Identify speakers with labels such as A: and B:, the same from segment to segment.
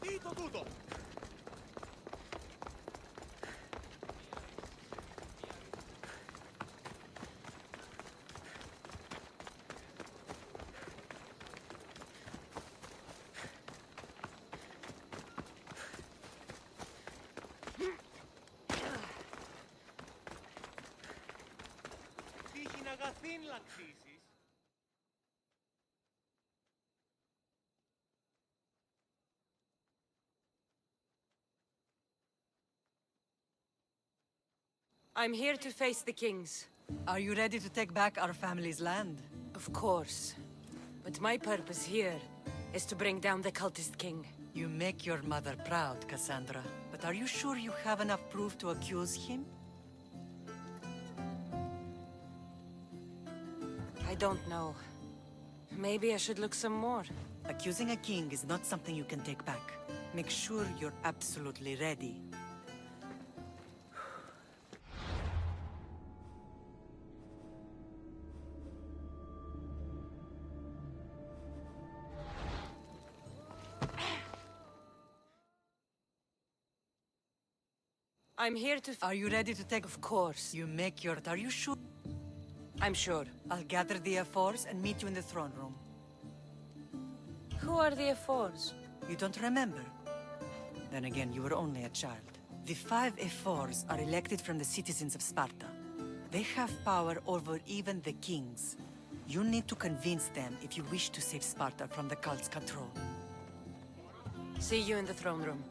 A: Dito tutto! Τύχει να αγαθήν λαξίσεις.
B: I'm here to face the kings.
C: Are you ready to take back our family's land?
B: Of course. But my purpose here is to bring down the cultist king.
C: You make your mother proud, Cassandra. But are you sure you have enough proof to accuse him?
B: I don't know. Maybe I should look some more.
C: Accusing a king is not something you can take back. Make sure you're absolutely ready.
B: I'm here to...
C: Are you ready to take...
B: Of course.
C: You make your... Are you sure?
B: I'm sure.
C: I'll gather the F4s and meet you in the throne room.
B: Who are the F4s?
C: You don't remember? Then again, you were only a child. The 5 F4s are elected from the citizens of Sparta. They have power over even the kings. You need to convince them if you wish to save Sparta from the cult's control.
B: See you in the throne room.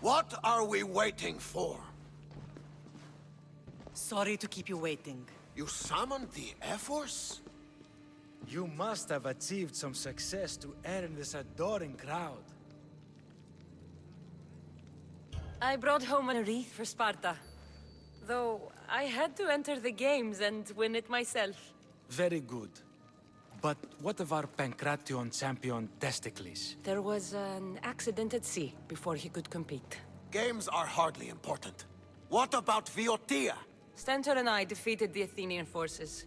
D: What are we waiting for?
C: Sorry to keep you waiting.
D: You summoned the Air Force?
A: You must have achieved some success to earn this adoring crowd.
B: I brought home a wreath for Sparta. Though, I had to enter the games and win it myself.
A: Very good. But what of our Pancration champion, Testicles?
B: There was an accident at sea before he could compete.
D: Games are hardly important. What about Viotia?
B: Stentor and I defeated the Athenian forces.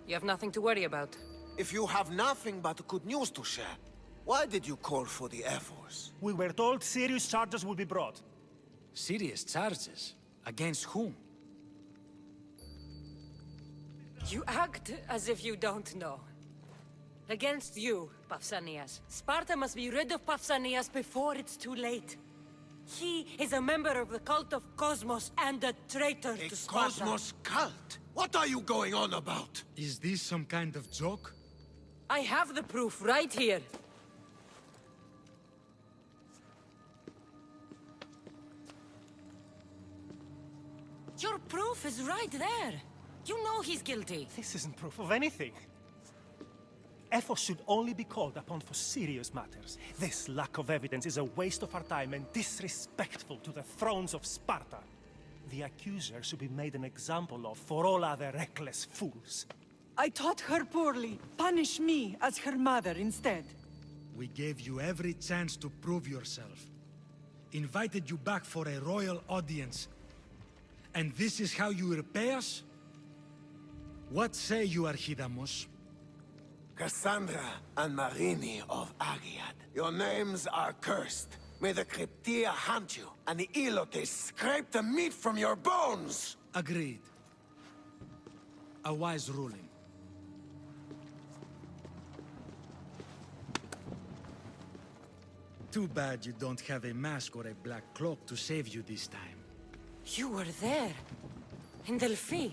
B: You have nothing to worry about.
D: If you have nothing but good news to share, why did you call for the Air Force?
E: We were told serious charges will be brought.
A: Serious charges? Against whom?
B: You act as if you don't know. Against you, Pausanias. Sparta must be rid of Pausanias before it's too late. He is a member of the cult of Cosmos and a traitor
D: A
B: to Sparta.
D: Cosmos cult? What are you going on about?
A: Is this some kind of joke?
B: I have the proof right here. Your proof is right there. You know he's guilty.
E: This isn't proof of anything. Ephos should only be called upon for serious matters. This lack of evidence is a waste of our time and disrespectful to the thrones of Sparta. The accuser should be made an example of for all other reckless fools.
C: I taught her poorly. Punish me as her mother instead.
F: We gave you every chance to prove yourself. Invited you back for a royal audience. And this is how you repay us? What say you, Archidamos?
D: Cassandra and Marini of Agiad. Your names are cursed. May the Cryptia hunt you, and the Elotes scrape the meat from your bones!
F: Agreed. A wise ruling. Too bad you don't have a mask or a black cloak to save you this time.
B: You were there. In Delphi.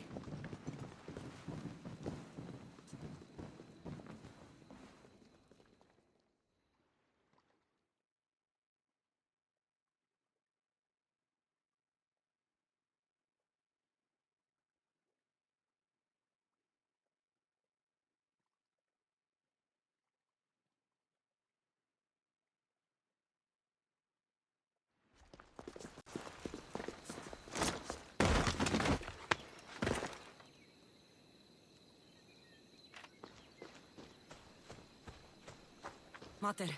B: Mater,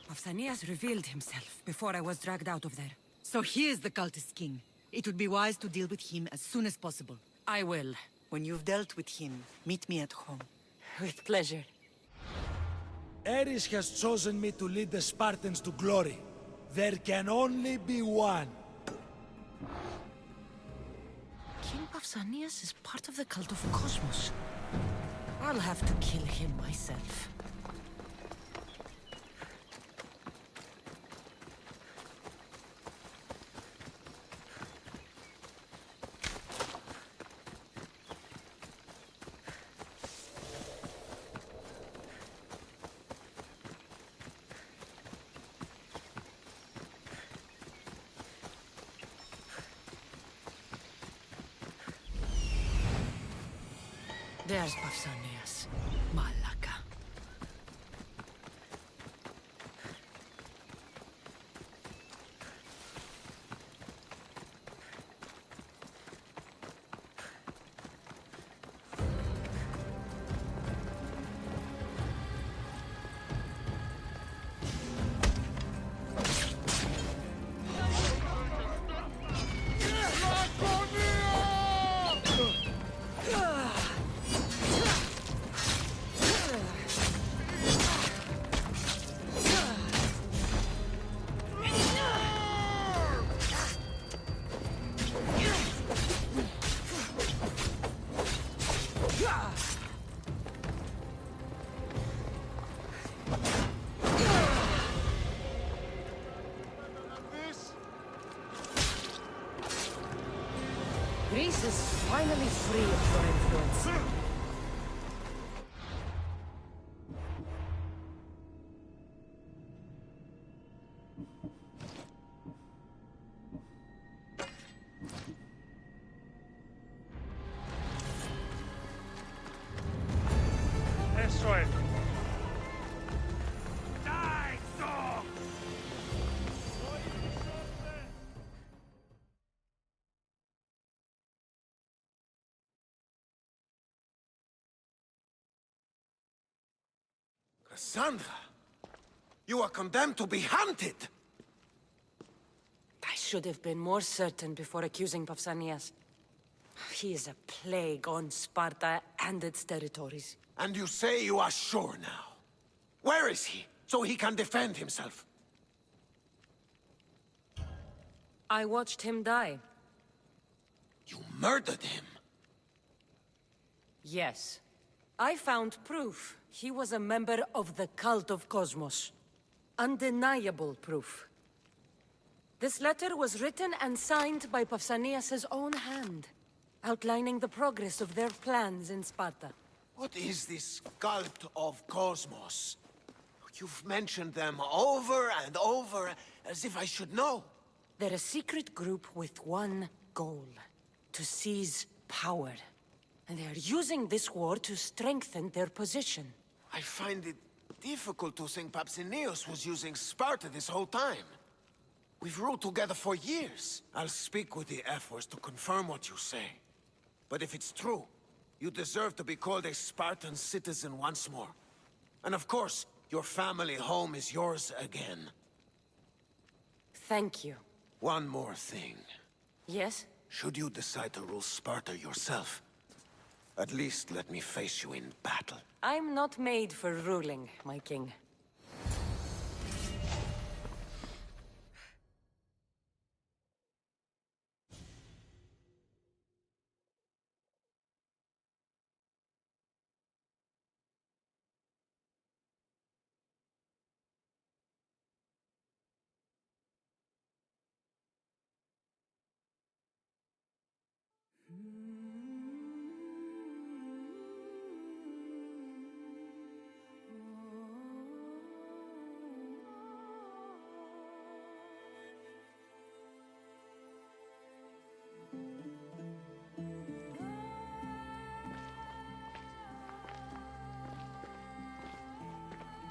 B: Pausanias revealed himself before I was dragged out of there.
C: So he is the cultist king. It would be wise to deal with him as soon as possible.
B: I will.
C: When you've dealt with him, meet me at home.
B: With pleasure.
F: Ares has chosen me to lead the Spartans to glory. There can only be one.
B: King Pausanias is part of the cult of Cosmos. I'll have to kill him myself. There's Pausanias. Malaka. Greece is finally free of your influence.
E: Eso es.
D: Cassandra! You are condemned to be hunted!
B: I should have been more certain before accusing Pausanias. He is a plague on Sparta and its territories.
D: And you say you are sure now. Where is he, so he can defend himself?
B: I watched him die.
D: You murdered him.
B: Yes. I found proof he was a member of the cult of Cosmos. Undeniable proof. This letter was written and signed by Pausanias' own hand, outlining the progress of their plans in Sparta.
D: What is this cult of Cosmos? You've mentioned them over and over, as if I should know.
B: They're a secret group with one goal: to seize power. And they are using this war to strengthen their position.
D: I find it difficult to think Pausanias was using Sparta this whole time. We've ruled together for years. I'll speak with the Ephors to confirm what you say. But if it's true, you deserve to be called a Spartan citizen once more. And of course, your family home is yours again.
B: Thank you.
D: One more thing.
B: Yes?
D: Should you decide to rule Sparta yourself, at least let me face you in battle.
B: I'm not made for ruling, my king.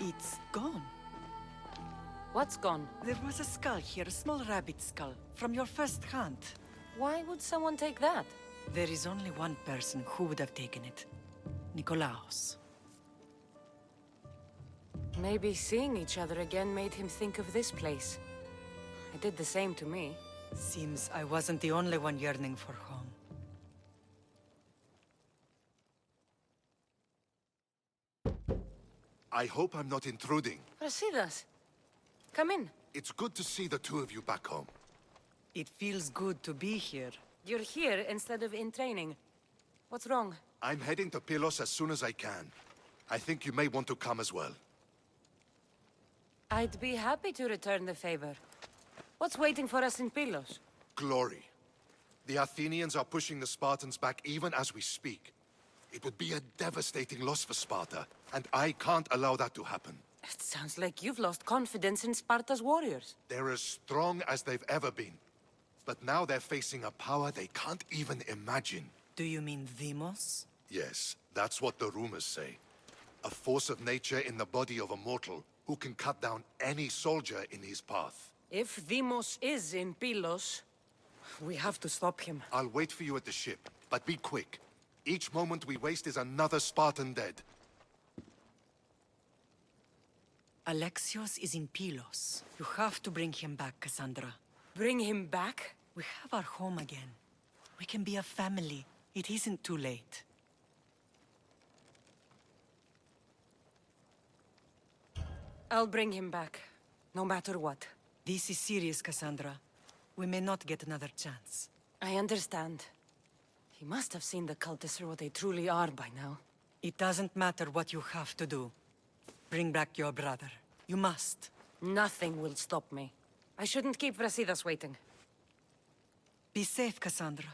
C: It's gone.
B: What's gone?
C: There was a skull here, a small rabbit skull, from your first hunt.
B: Why would someone take that?
C: There is only one person who would have taken it. Nikolaos.
B: Maybe seeing each other again made him think of this place. It did the same to me.
C: Seems I wasn't the only one yearning for home.
G: I hope I'm not intruding.
B: Brasidas, come in.
G: It's good to see the two of you back home.
C: It feels good to be here.
B: You're here instead of in training. What's wrong?
G: I'm heading to Pylos as soon as I can. I think you may want to come as well.
B: I'd be happy to return the favor. What's waiting for us in Pylos?
G: Glory. The Athenians are pushing the Spartans back even as we speak. It would be a devastating loss for Sparta, and I can't allow that to happen.
B: It sounds like you've lost confidence in Sparta's warriors.
G: They're as strong as they've ever been. But now they're facing a power they can't even imagine.
C: Do you mean Demos?
G: Yes, that's what the rumors say. A force of nature in the body of a mortal who can cut down any soldier in his path.
B: If Demos is in Pylos, we have to stop him.
G: I'll wait for you at the ship, but be quick. Each moment we waste is another Spartan dead.
C: Alexios is in Pylos. You have to bring him back, Cassandra.
B: Bring him back?
C: We have our home again. We can be a family. It isn't too late.
B: I'll bring him back, no matter what.
C: This is serious, Cassandra. We may not get another chance.
B: I understand. He must have seen the cultists for what they truly are by now.
C: It doesn't matter what you have to do. Bring back your brother. You must.
B: Nothing will stop me. I shouldn't keep Brasidas waiting.
C: Be safe, Cassandra.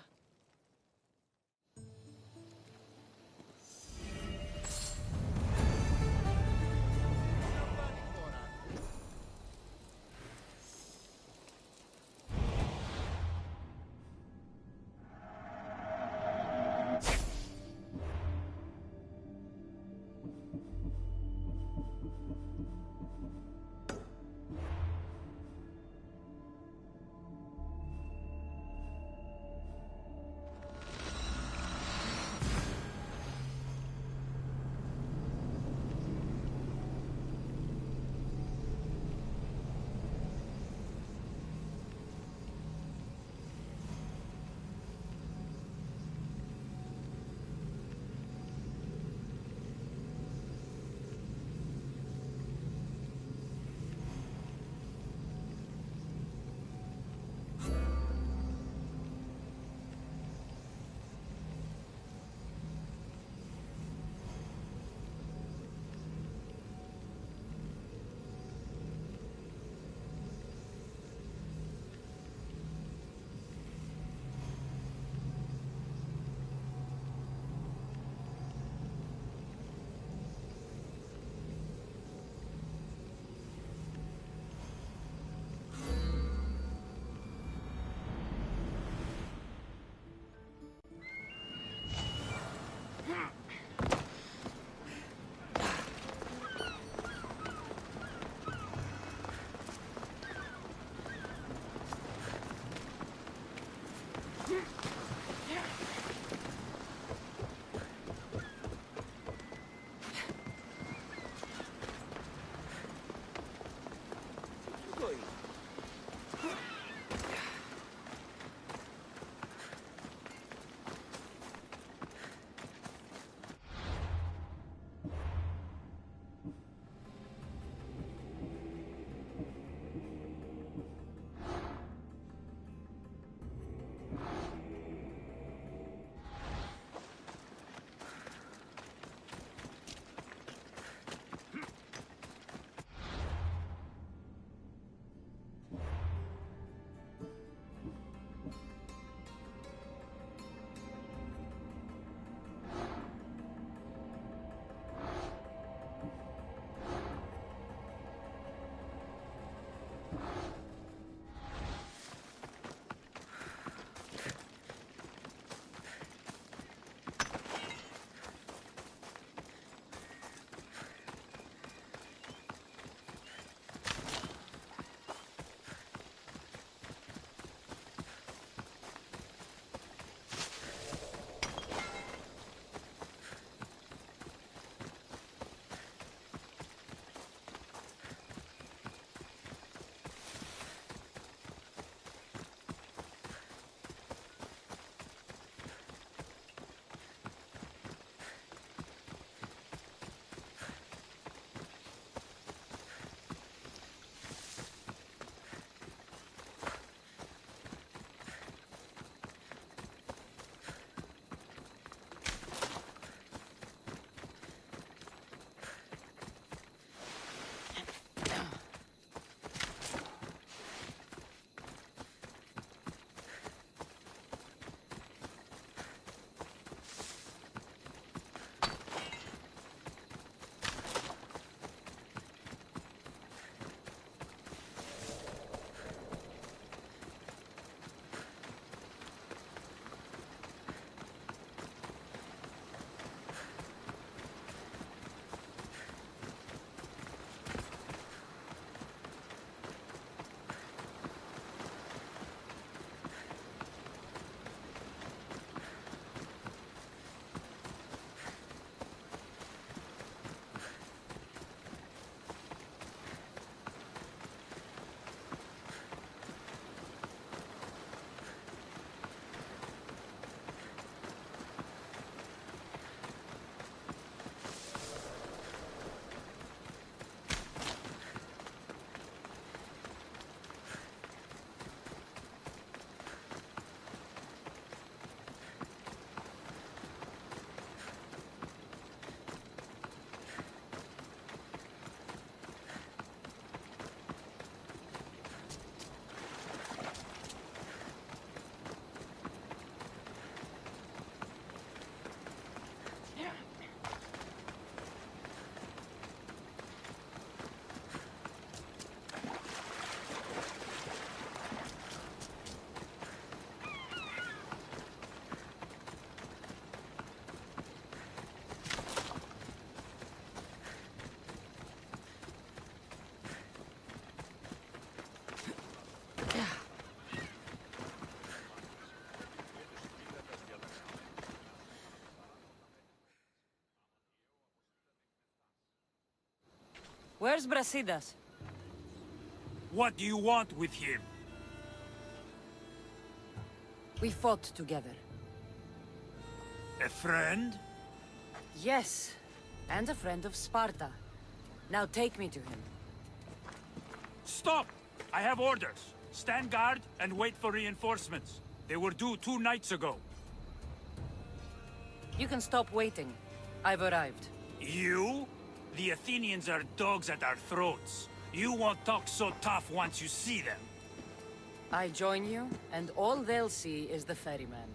B: Where's Brasidas?
H: What do you want with him?
B: We fought together.
H: A friend?
B: Yes, and a friend of Sparta. Now take me to him.
H: Stop! I have orders. Stand guard and wait for reinforcements. They were due 2 nights ago.
B: You can stop waiting. I've arrived.
H: You? The Athenians are dogs at our throats. You won't talk so tough once you see them.
B: I join you, and all they'll see is the ferryman.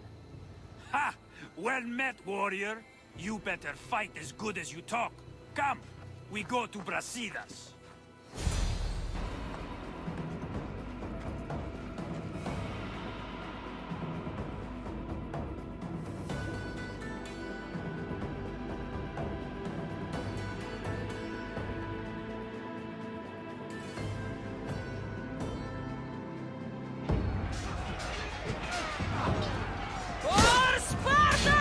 H: Ha! Well met, warrior. You better fight as good as you talk. Come, we go to Brasidas.
B: For Sparta!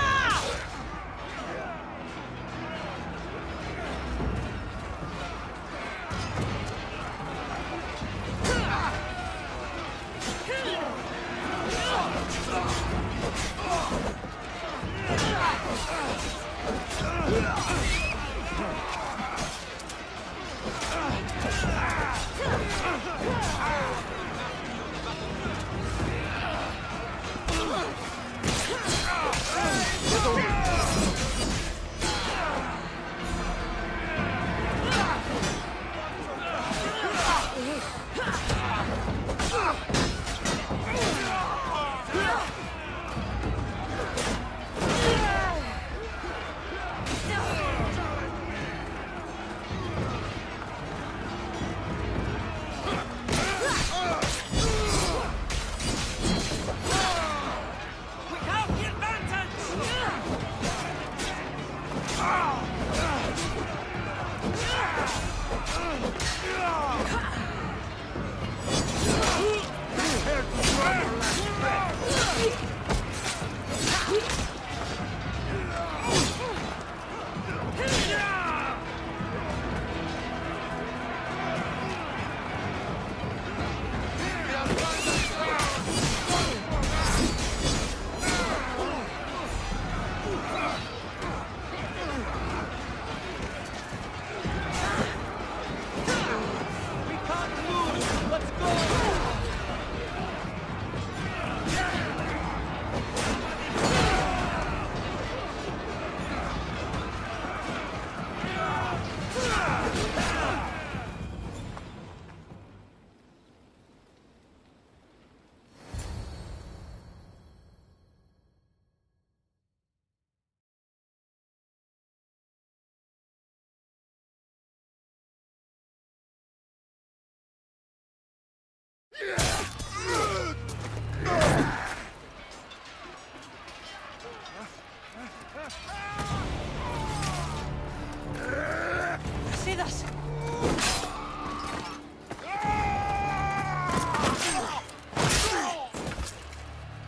C: Brasidas!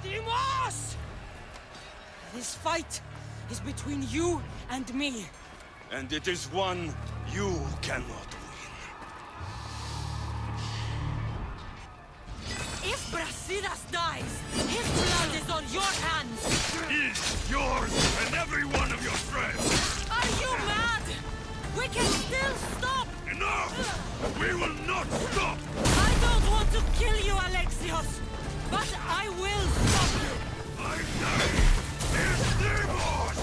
B: Dimos! This fight is between you and me.
I: And it is one you cannot win.
B: If Brasidas dies, his blood is on your hands!
I: His, yours, and every one of your friends!
B: Are you mad? We can still stop!
I: Enough! We will not stop!
B: I don't want to kill you, Alexios! But I will stop you!
I: My name is Demos!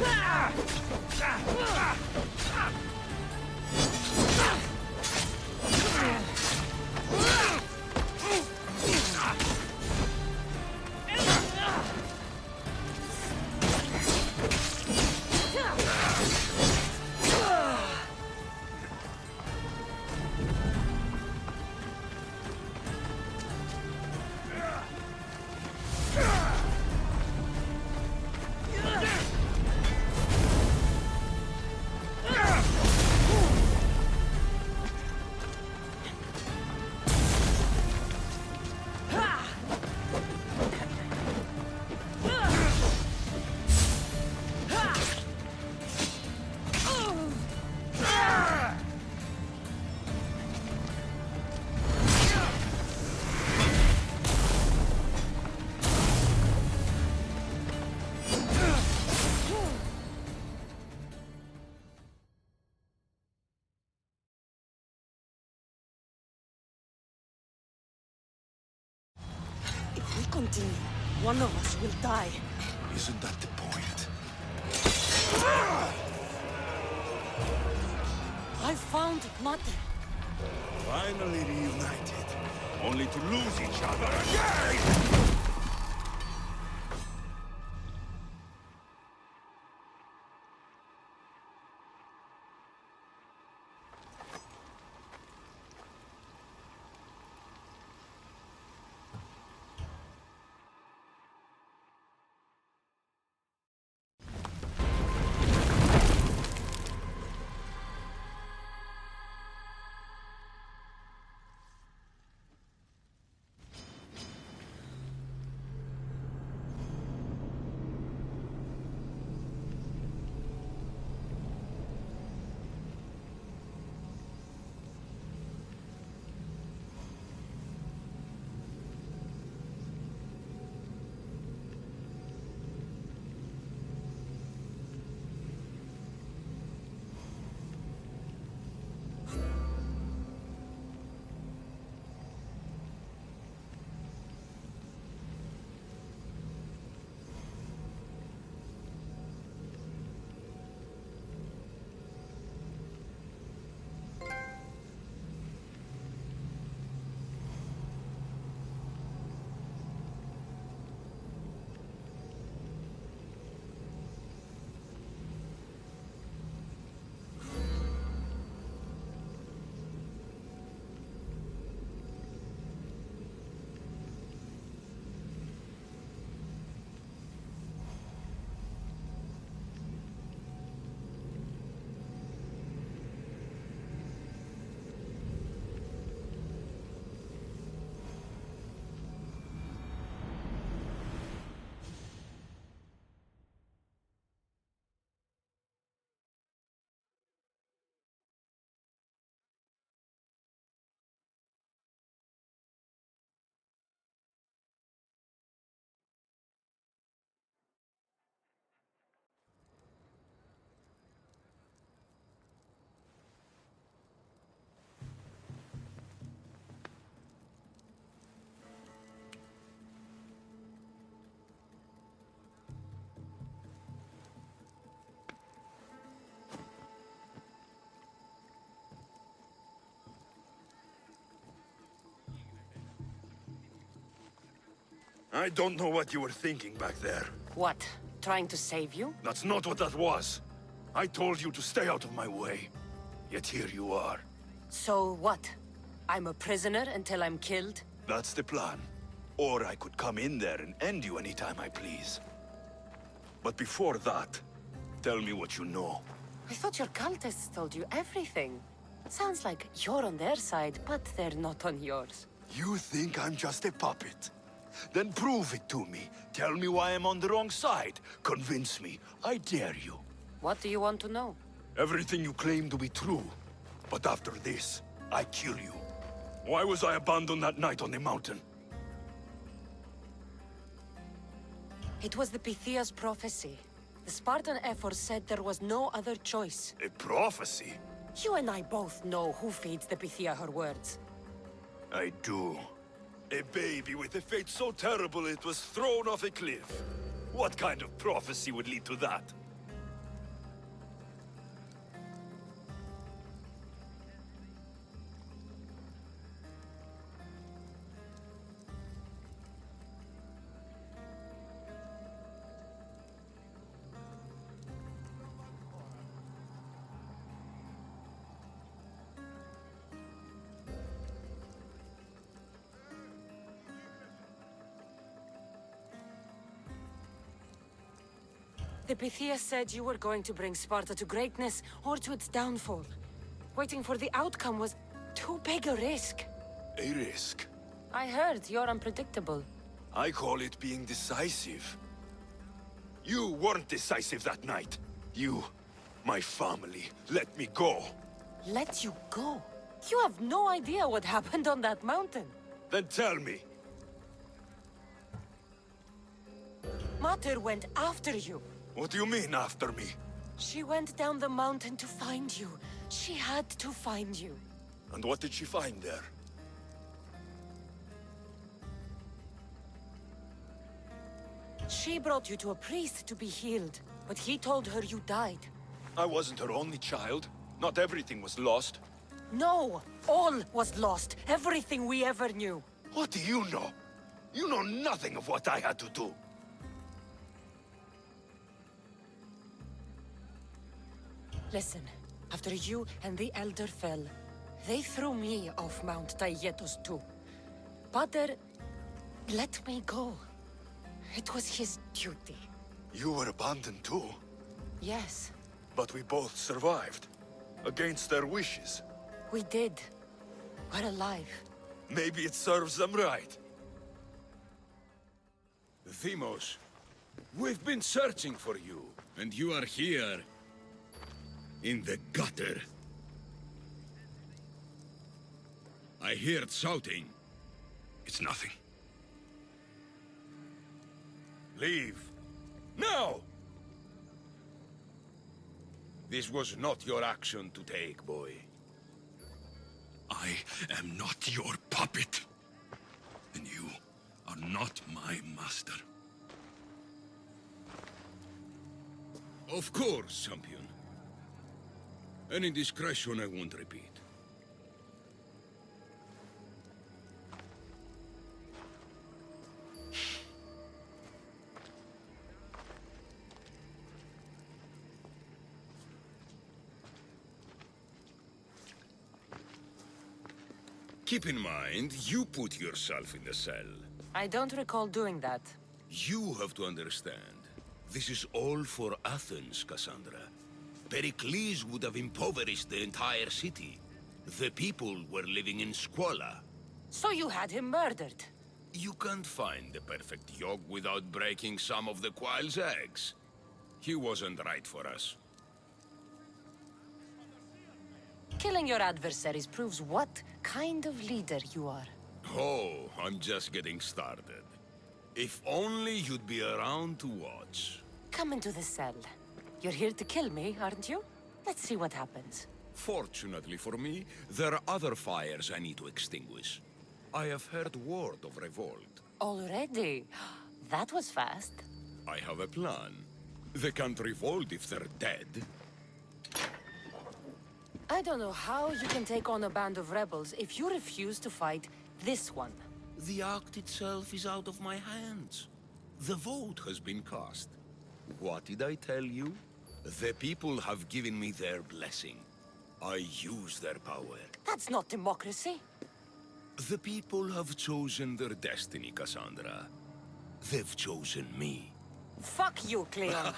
B: Ah! continue, one of us will die.
I: Isn't that the point?
B: I found Mater.
I: Finally reunited, only to lose each other again! I don't know what you were thinking back there.
B: What? Trying to save you?
I: That's not what that was. I told you to stay out of my way. Yet here you are.
B: So what? I'm a prisoner until I'm killed?
I: That's the plan. Or I could come in there and end you anytime I please. But before that, tell me what you know.
B: I thought your cultists told you everything. Sounds like you're on their side, but they're not on yours.
I: You think I'm just a puppet? Then prove it to me. Tell me why I'm on the wrong side. Convince me. I dare you.
B: What do you want to know?
I: Everything you claim to be true. But after this, I kill you. Why was I abandoned that night on the mountain?
B: It was the Pythia's prophecy. The Spartan Ephors said there was no other choice.
I: A prophecy?
B: You and I both know who feeds the Pythia her words.
I: I do. A baby with a fate so terrible it was thrown off a cliff. What kind of prophecy would lead to that?
B: The Pythia said you were going to bring Sparta to greatness or to its downfall. Waiting for the outcome was too big a risk.
I: A risk?
B: I heard you're unpredictable.
I: I call it being decisive. You weren't decisive that night. You, my family, let me go.
B: Let you go? You have no idea what happened on that mountain.
I: Then tell me.
B: Mater went after you.
I: What do you mean, after me?
B: She went down the mountain to find you. She had to find you.
I: And what did she find there?
B: She brought you to a priest to be healed, but he told her you died.
I: I wasn't her only child. Not everything was lost.
B: No! All was lost. Everything we ever knew.
I: What do you know? You know nothing of what I had to do.
B: Listen, after you and the Elder fell, they threw me off Mount Taietos too. Pater let me go. It was his duty.
I: You were abandoned too.
B: Yes,
I: But we both survived. Against their wishes.
B: we did. We're alive.
I: Maybe it serves them right.
J: Themos, we've been searching for you, and you are here. In the gutter. I heard shouting.
I: It's nothing.
J: Leave. Now! This was not your action to take, boy.
K: I am not your puppet. And you are not my master.
J: Of course, champion. Any indiscretion I won't repeat. Keep in mind, you put yourself in the cell.
B: I don't recall doing that.
J: You have to understand. This is all for Athens, Cassandra. Pericles would have impoverished the entire city. The people were living in squalor.
B: So you had him murdered?
J: You can't find the perfect yolk without breaking some of the quail's eggs. He wasn't right for us.
B: Killing your adversaries proves what kind of leader you are.
J: Oh, I'm just getting started. If only you'd be around to watch.
B: Come into the cell. You're here to kill me, aren't you? Let's see what happens.
J: Fortunately for me, there are other fires I need to extinguish. I have heard word of revolt.
B: Already? That was fast.
J: I have a plan. They can't revolt if they're dead.
B: I don't know how you can take on a band of rebels if you refuse to fight this one.
J: The act itself is out of my hands. The vote has been cast. What did I tell you? The people have given me their blessing. I use their power.
B: That's not democracy.
J: The people have chosen their destiny, Cassandra. They've chosen me.
B: Fuck you, Cleon.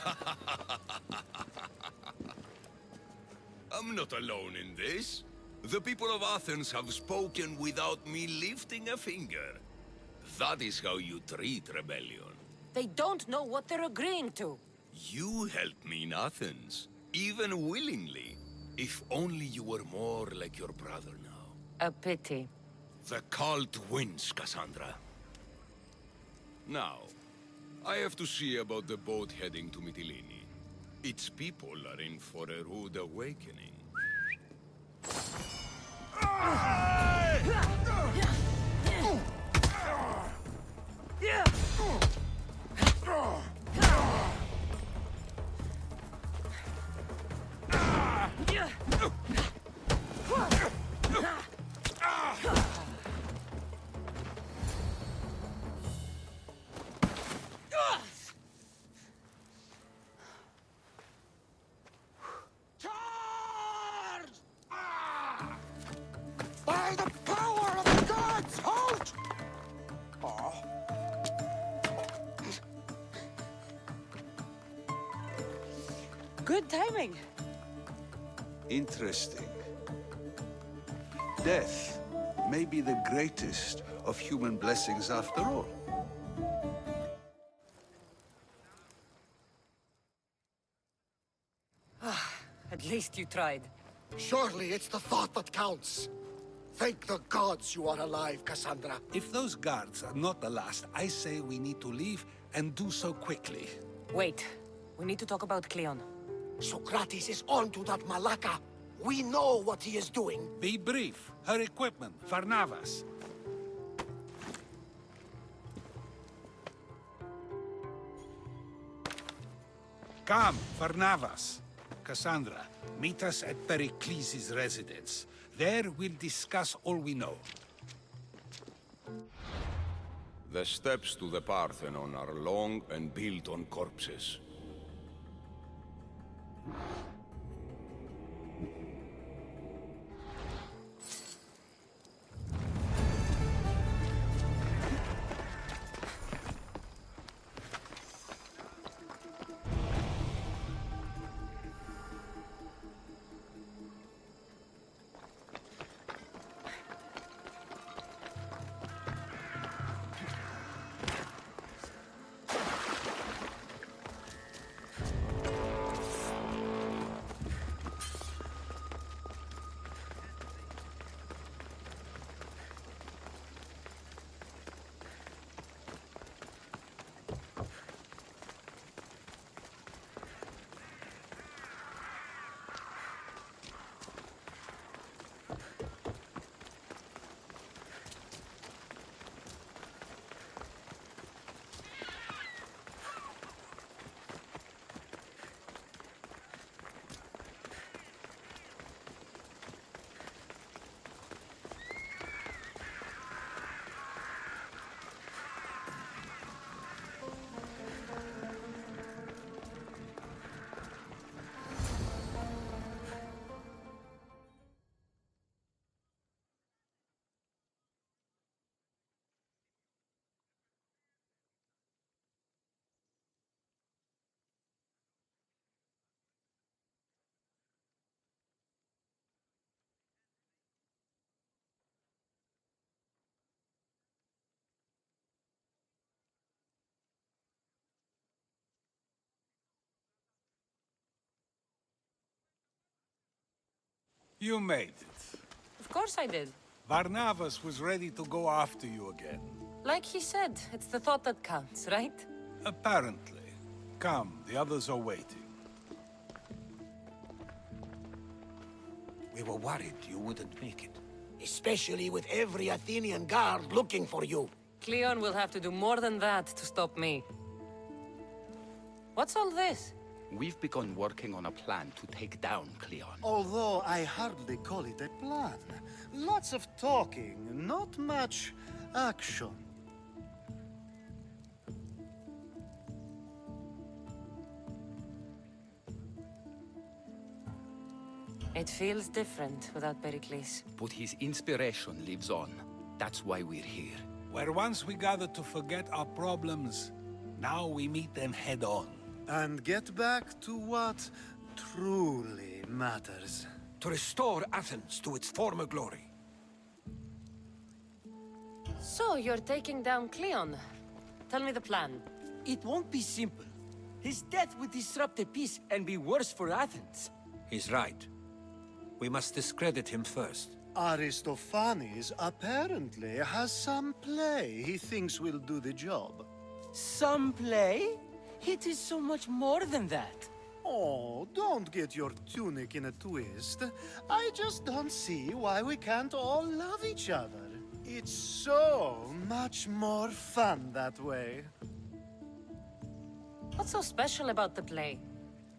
J: I'm not alone in this. The people of Athens have spoken without me lifting a finger. That is how you treat rebellion.
B: They don't know what they're agreeing to.
J: You helped me in Athens, even willingly. If only you were more like your brother now.
B: A pity.
J: The cult wins, Cassandra. Now, I have to see about the boat heading to Mytilene. Its people are in for a rude awakening.
D: By the power of the gods, halt!
B: Good timing.
L: Interesting. Death may be the greatest of human blessings after all.
B: At least you tried.
D: Surely it's the thought that counts. Thank the gods you are alive, Cassandra.
L: If those guards are not the last, I say we need to leave and do so quickly.
B: Wait. We need to talk about Cleon.
D: Socrates is on to that Malaka. We know what he is doing.
L: Be brief. Her equipment, Varnavas. Come, Varnavas. Cassandra, meet us at Pericles' residence. There we'll discuss all we know.
J: The steps to the Parthenon are long and built on corpses.
L: You made it.
B: Of course I did.
L: Varnavas was ready to go after you again.
B: Like he said, it's the thought that counts, right?
L: Apparently. Come, the others are waiting.
D: We were worried you wouldn't make it. Especially with every Athenian guard looking for you.
B: Cleon will have to do more than that to stop me. What's all this?
M: We've begun working on a plan to take down Cleon.
N: Although I hardly call it a plan. Lots of talking, not much action.
B: It feels different without Pericles.
M: But his inspiration lives on. That's why we're here.
L: Where once we gathered to forget our problems, now we meet them head on.
N: And get back to what truly matters.
D: To restore Athens to its former glory.
B: So, you're taking down Cleon. Tell me the plan.
O: It won't be simple. His death would disrupt the peace and be worse for Athens.
D: He's right. We must discredit him first.
N: Aristophanes apparently has some play he thinks will do the job.
O: Some play? It is so much more than that.
N: Oh, don't get your tunic in a twist. I just don't see why we can't all love each other. It's so much more fun that way.
B: What's so special about the play?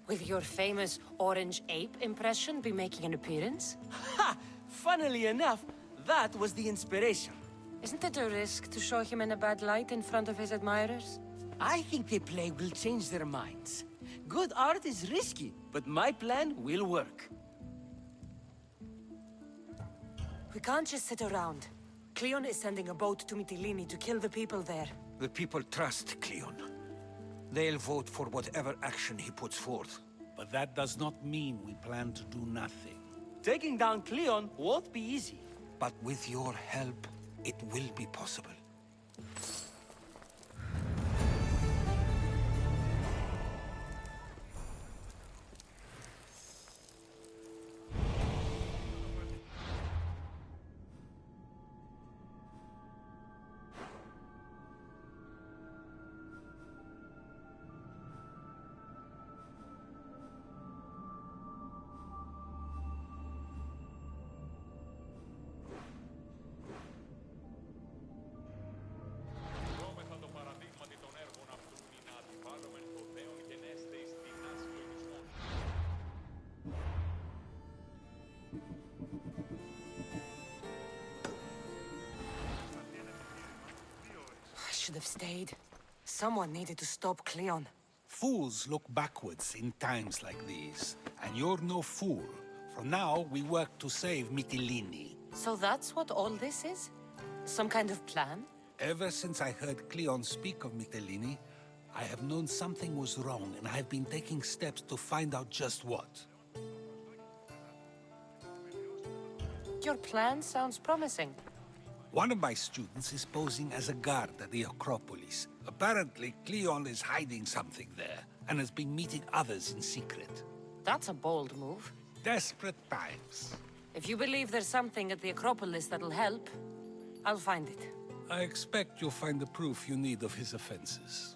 B: Will your famous orange ape impression be making an appearance?
O: Ha! Funnily enough, that was the inspiration.
B: Isn't it a risk to show him in a bad light in front of his admirers?
O: I think the play will change their minds. Good art is risky, but my plan will work.
B: We can't just sit around. Cleon is sending a boat to Mytilene to kill the people there.
D: The people trust Cleon. They'll vote for whatever action he puts forth.
L: But that does not mean we plan to do nothing.
O: Taking down Cleon won't be easy.
D: But with your help, it will be possible.
B: should have stayed. Someone needed to stop Cleon.
L: Fools look backwards in times like these. And you're no fool. From now, we work to save Mytilene.
B: So that's what all this is? Some kind of plan?
L: Ever since I heard Cleon speak of Mytilene, I have known something was wrong, and I have been taking steps to find out just what.
B: Your plan sounds promising.
L: One of my students is posing as a guard at the Acropolis. Apparently, Cleon is hiding something there, and has been meeting others in secret.
B: That's a bold move.
L: Desperate times.
B: If you believe there's something at the Acropolis that'll help, I'll find it.
L: I expect you'll find the proof you need of his offenses.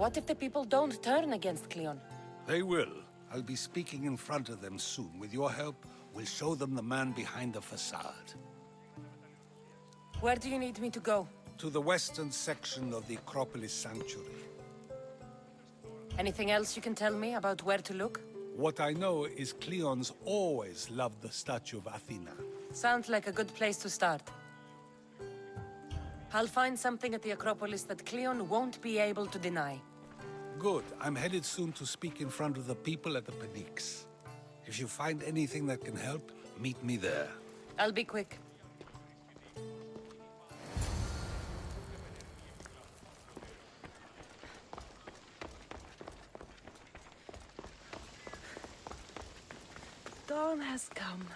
B: What if the people don't turn against Cleon?
L: They will. I'll be speaking in front of them soon. With your help, we'll show them the man behind the facade.
B: Where do you need me to go?
L: To the western section of the Acropolis Sanctuary.
B: Anything else you can tell me about where to look?
L: What I know is Cleon's always loved the statue of Athena.
B: Sounds like a good place to start. I'll find something at the Acropolis that Cleon won't be able to deny.
L: Good. I'm headed soon to speak in front of the people at the Pnyx. If you find anything that can help, meet me there.
B: I'll be quick. Dawn has come.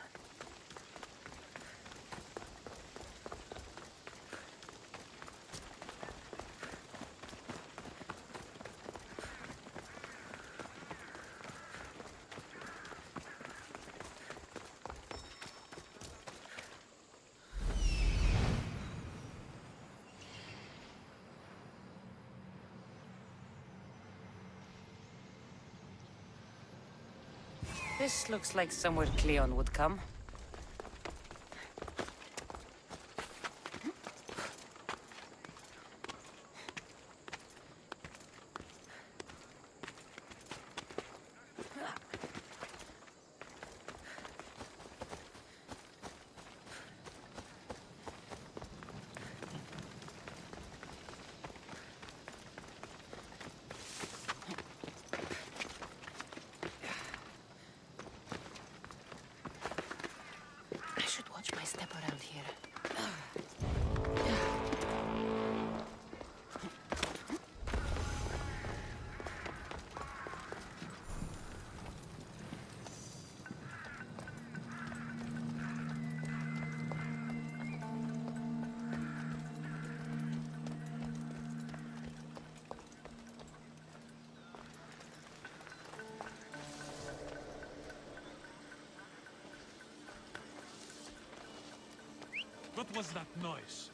B: This looks like somewhere Cleon would come. I should watch my step around here.
H: What was that noise?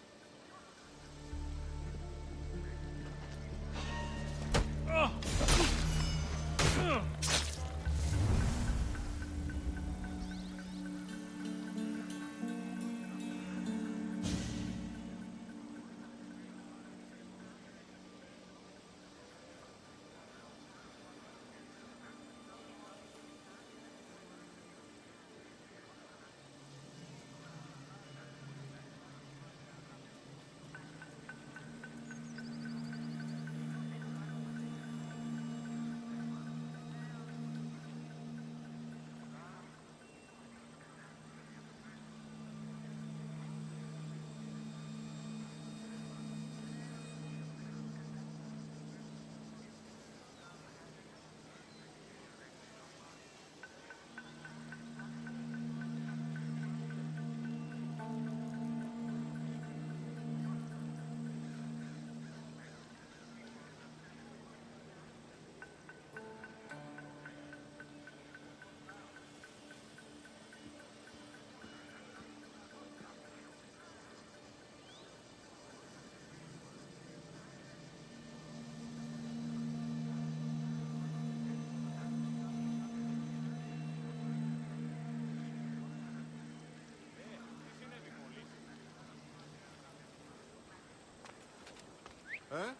P: Eh?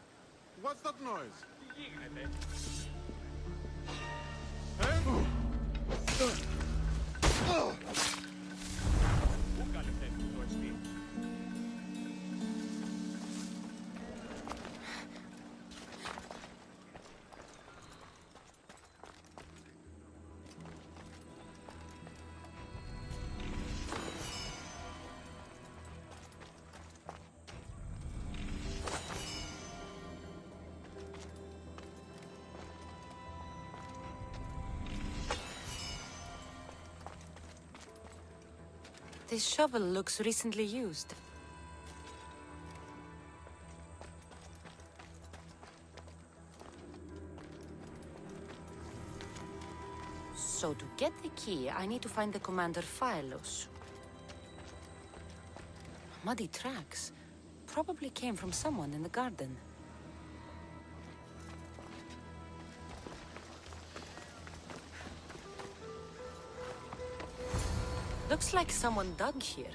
P: What's that noise?
B: This shovel looks recently used. So to get the key, I need to find the commander Phylos. Muddy tracks. Probably came from someone in the garden. Looks like someone dug here.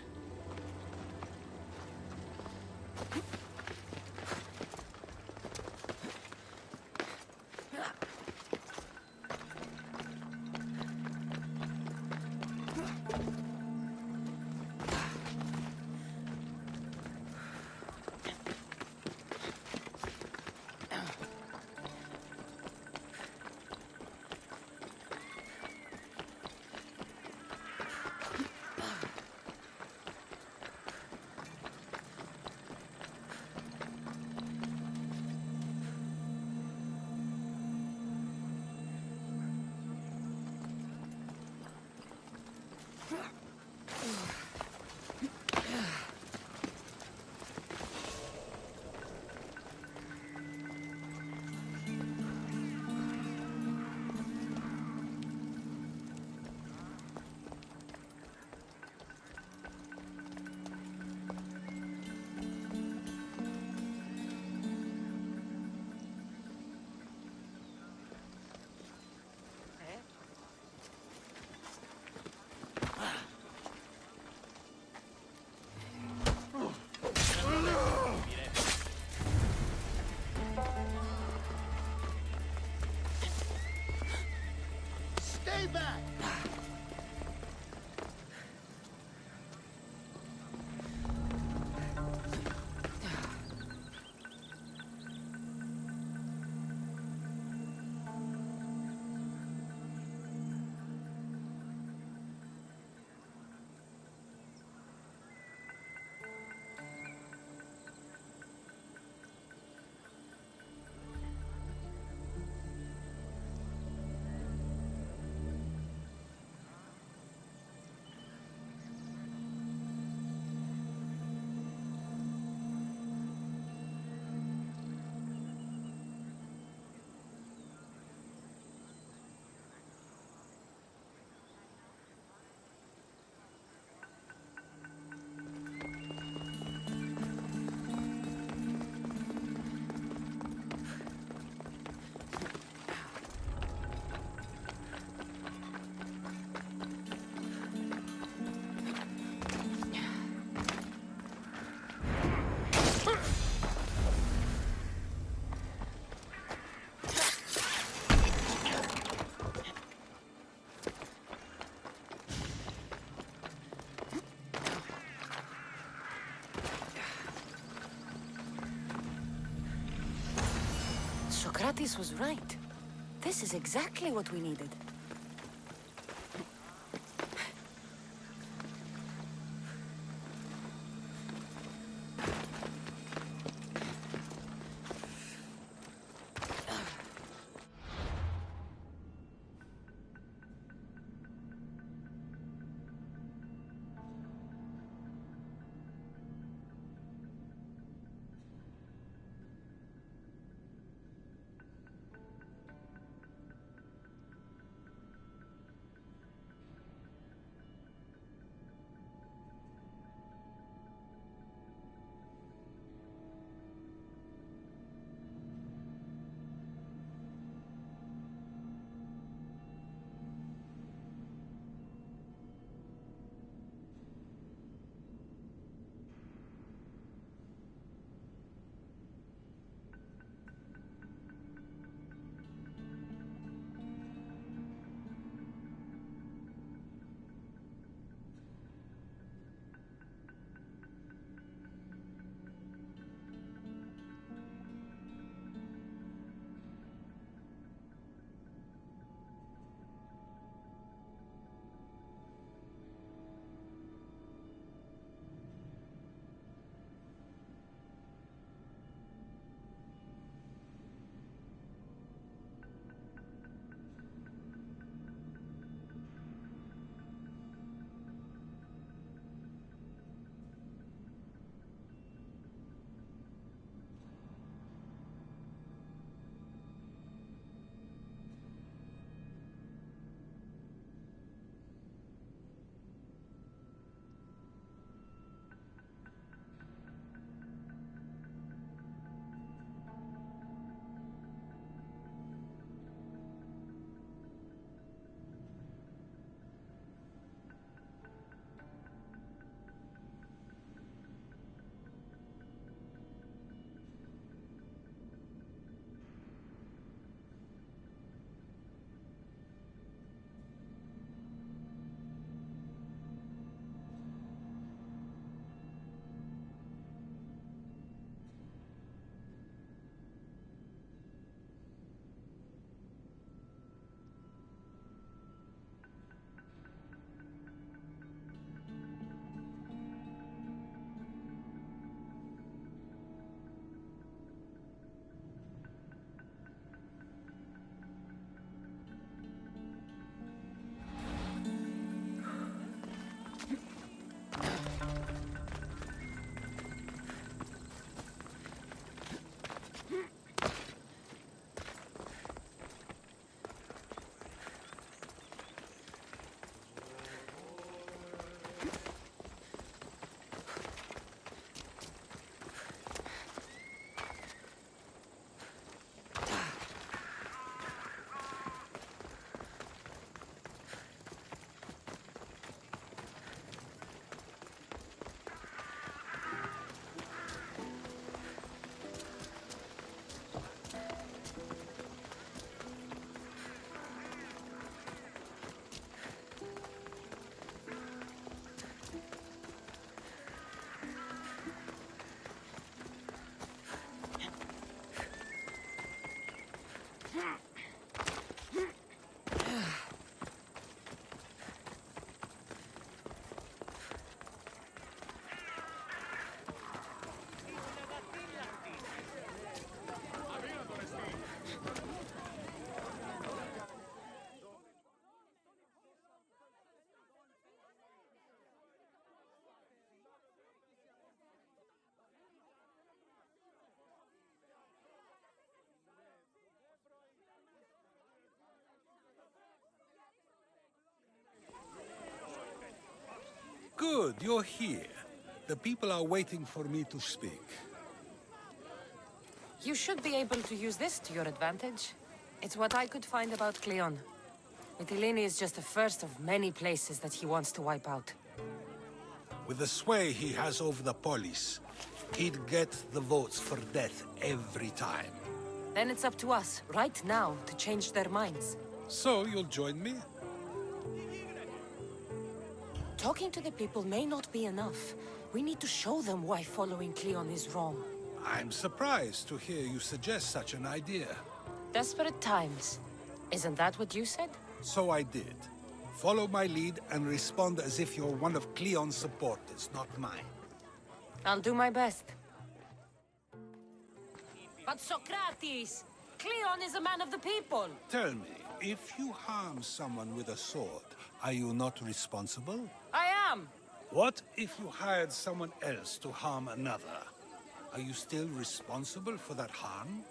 N: Stay back!
B: Socrates was right. This is exactly what we needed.
L: Good, you're here. The people are waiting for me to speak.
B: You should be able to use this to your advantage. It's what I could find about Cleon. Mytilene is just the first of many places that he wants to wipe out.
L: With the sway he has over the police, he'd get the votes for death every time.
B: Then it's up to us, right now, to change their minds.
L: So you'll join me?
B: Talking to the people may not be enough. We need to show them why following Cleon is wrong.
L: I'm surprised to hear you suggest such an idea.
B: Desperate times. Isn't that what you said?
L: So I did. Follow my lead and respond as if you're one of Cleon's supporters, not mine.
B: I'll do my best. But Socrates! Cleon is a man of the people!
L: Tell me, if you harm someone with a sword, are you not responsible?
B: I am!
L: What if you hired someone else to harm another? Are you still responsible for that harm?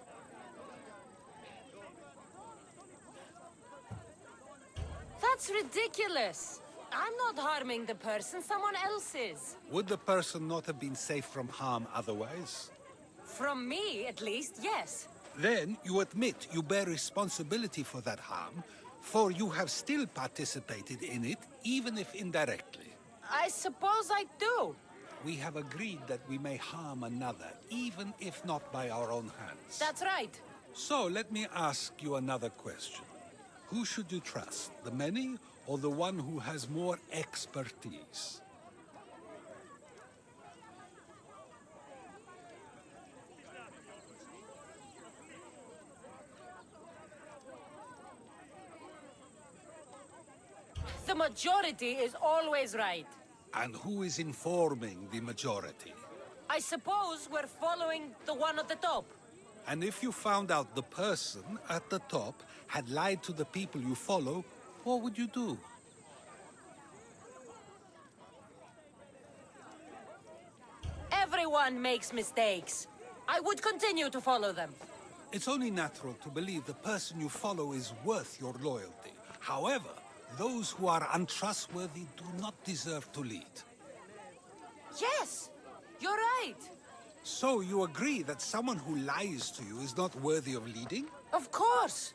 B: That's ridiculous! I'm not harming the person, someone else is.
L: Would the person not have been safe from harm otherwise?
B: From me, at least, yes.
L: Then you admit you bear responsibility for that harm, for you have still participated in it, even if indirectly.
B: I suppose I do.
L: We have agreed that we may harm another, even if not by our own hands.
B: That's right.
L: So let me ask you another question. Who should you trust, the many or the one who has more expertise?
B: The majority is always right.
L: And who is informing the majority?
B: I suppose we're following the one at the top.
L: And if you found out the person at the top had lied to the people you follow, what would you do?
B: Everyone makes mistakes. I would continue to follow them.
L: It's only natural to believe the person you follow is worth your loyalty. However, those who are untrustworthy do not deserve to lead.
B: Yes, you're right.
L: So you agree that someone who lies to you is not worthy of leading?
B: Of course.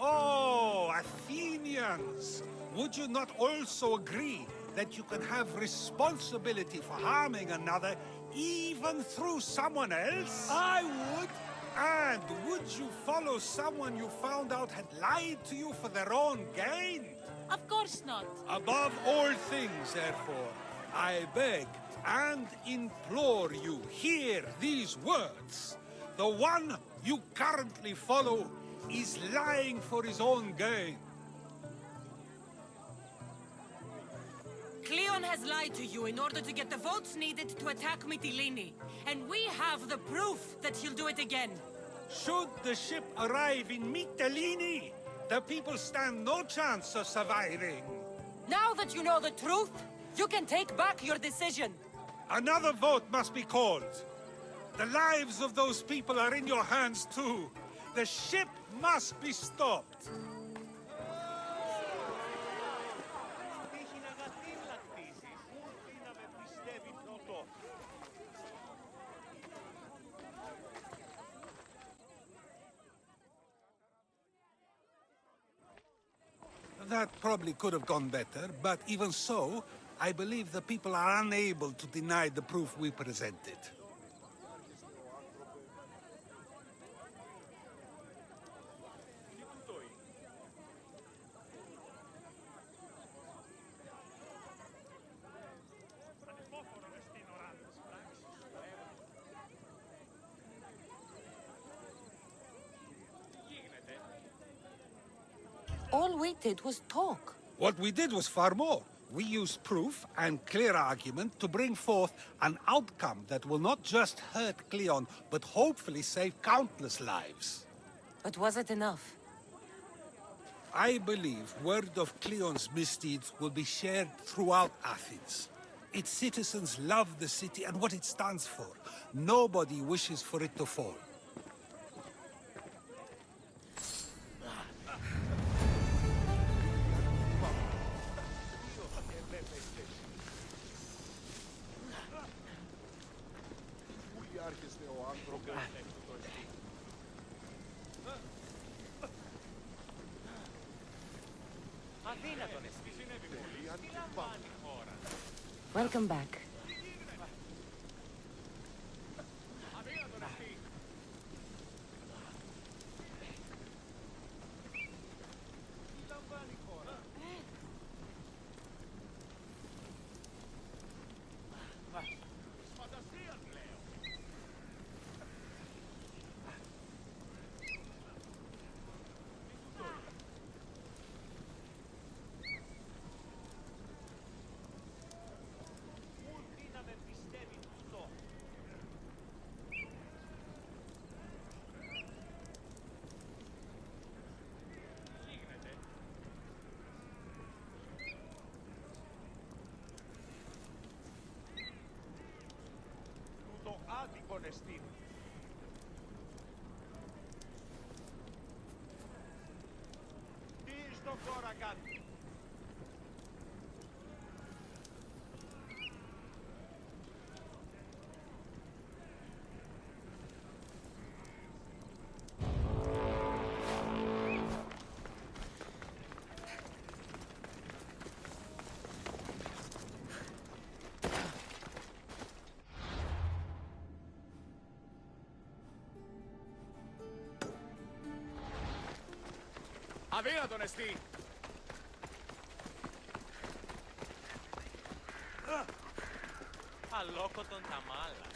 L: Oh, Athenians! Would you not also agree that you can have responsibility for harming another even through someone else?
F: I would.
L: And would you follow someone you found out had lied to you for their own gain?
B: Of course not.
L: Above all things, therefore, I beg and implore you, hear these words. The one you currently follow is lying for his own gain.
B: Cleon has lied to you in order to get the votes needed to attack Mytilene. And we have the proof that he'll do it again.
L: Should the ship arrive in Mytilene, the people stand no chance of surviving.
B: Now that you know the truth, you can take back your decision.
L: Another vote must be called. The lives of those people are in your hands too. The ship must be stopped. That probably could have gone better, but even so, I believe the people are unable to deny the proof we presented.
B: All we did was talk.
L: What we did was far more. We used proof and clear argument to bring forth an outcome that will not just hurt Cleon, but hopefully save countless lives.
B: But was it enough?
L: I believe word of Cleon's misdeeds will be shared throughout Athens. Its citizens love the city and what it stands for. Nobody wishes for it to fall.
B: Welcome back.
H: Αδύνατον εστί!
Q: Αλόκοτον τα μάλα.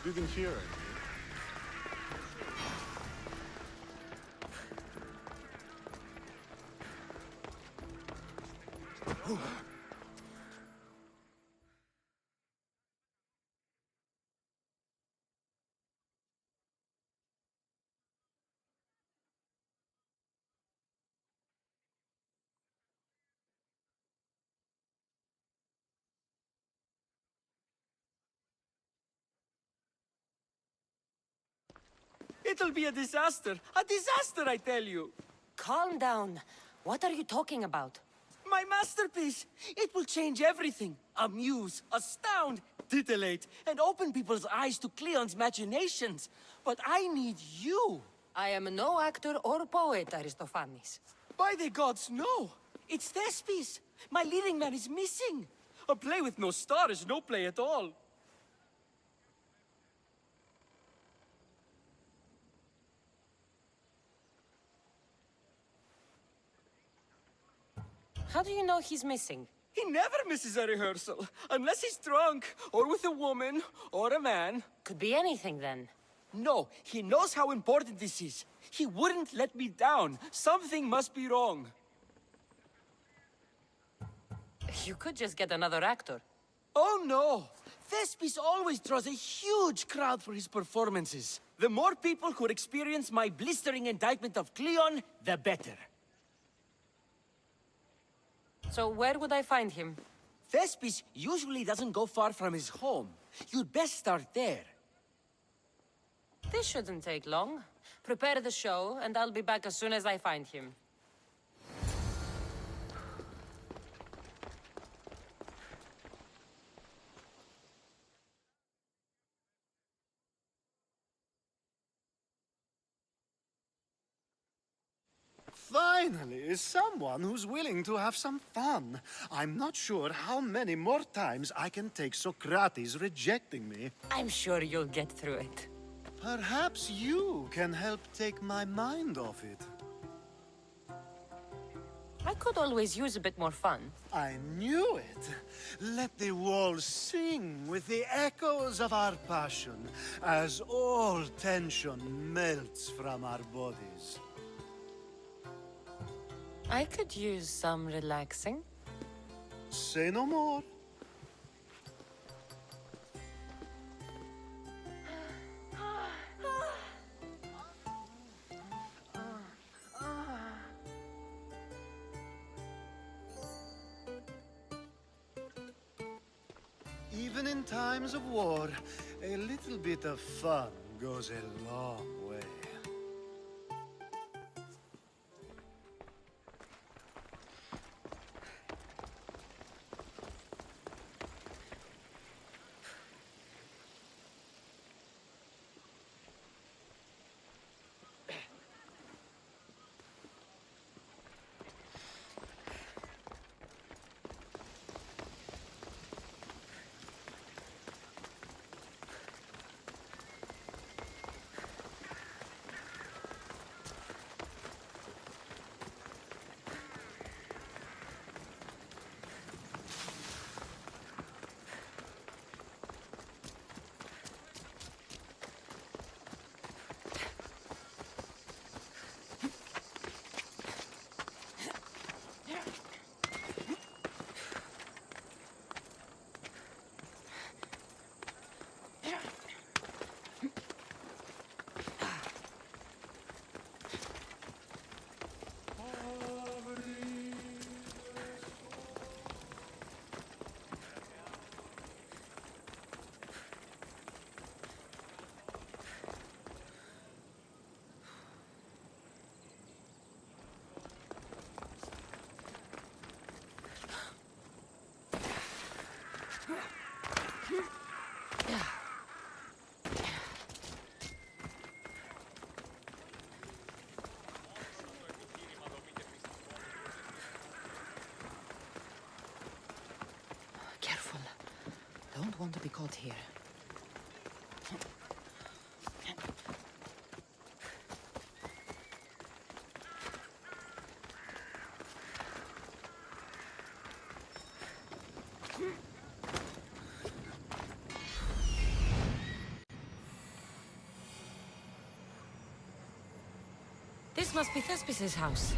P: Didn't hear it.
O: It'll be a disaster! A disaster, I tell you!
B: Calm down. What are you talking about?
O: My masterpiece! It will change everything. Amuse, astound, titillate, and open people's eyes to Cleon's machinations. But I need you!
B: I am no actor or poet, Aristophanes.
O: By the gods, no! It's Thespis! My leading man is missing! A play with no star is no play at all.
B: How do you know he's missing?
O: He never misses a rehearsal, unless he's drunk, or with a woman, or a man.
B: Could be anything then.
O: No, he knows how important this is. He wouldn't let me down. Something must be wrong.
B: You could just get another actor.
O: Oh no! Thespis always draws a huge crowd for his performances. The more people who experience my blistering indictment of Cleon, the better.
B: So where would I find him?
O: Thespis usually doesn't go far from his home. You'd best start there.
B: This shouldn't take long. Prepare the show, and I'll be back as soon as I find him.
N: Finally, someone who's willing to have some fun. I'm not sure how many more times I can take Socrates rejecting me.
B: I'm sure you'll get through it.
N: Perhaps you can help take my mind off it.
B: I could always use a bit more fun.
N: I knew it. Let the walls sing with the echoes of our passion as all tension melts from our bodies.
B: I could use some relaxing.
N: Say no more. Even in times of war, A little bit of fun goes a long way.
Q: Careful. Don't want to be caught here.
B: This must be Thespis' house.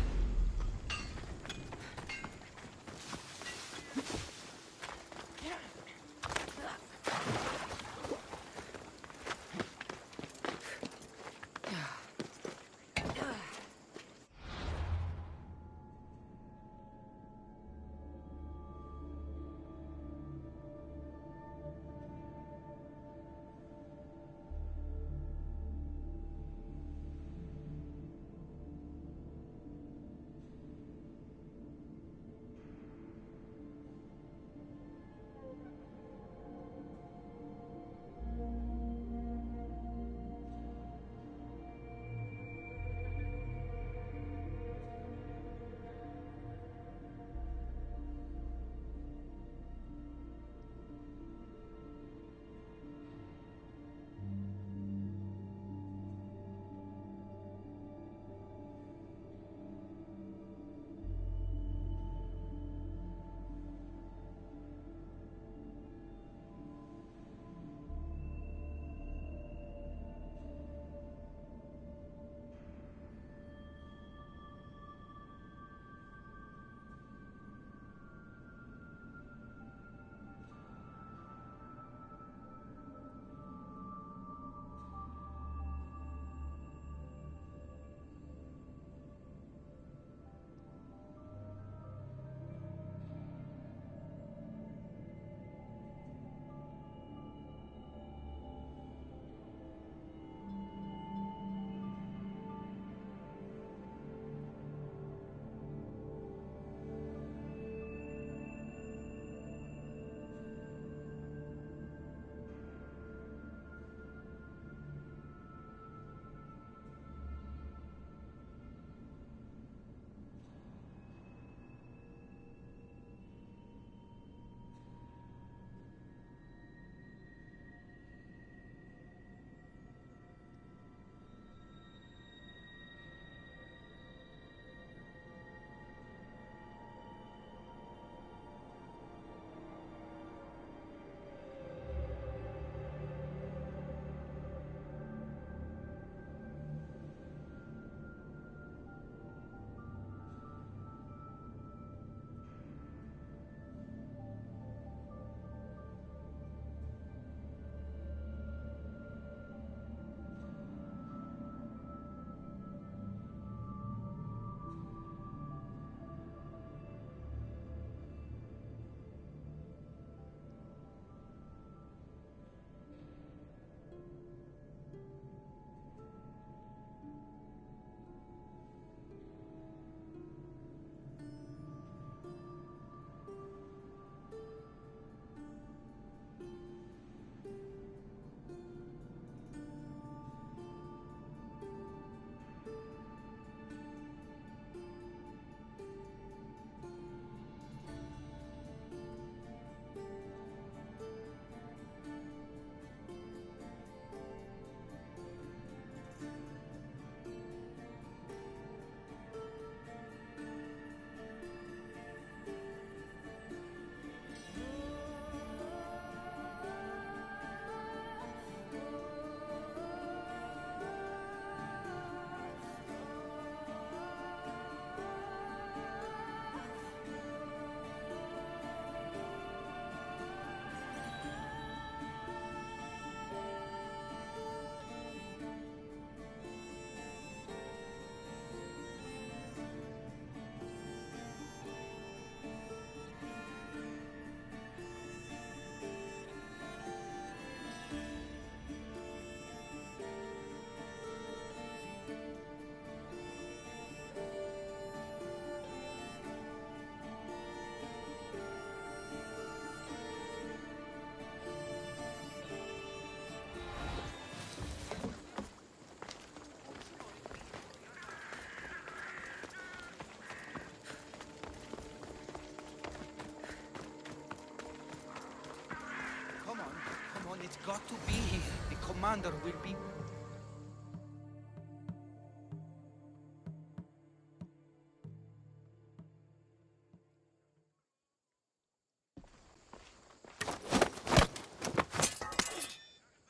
M: got to be here. The commander will be...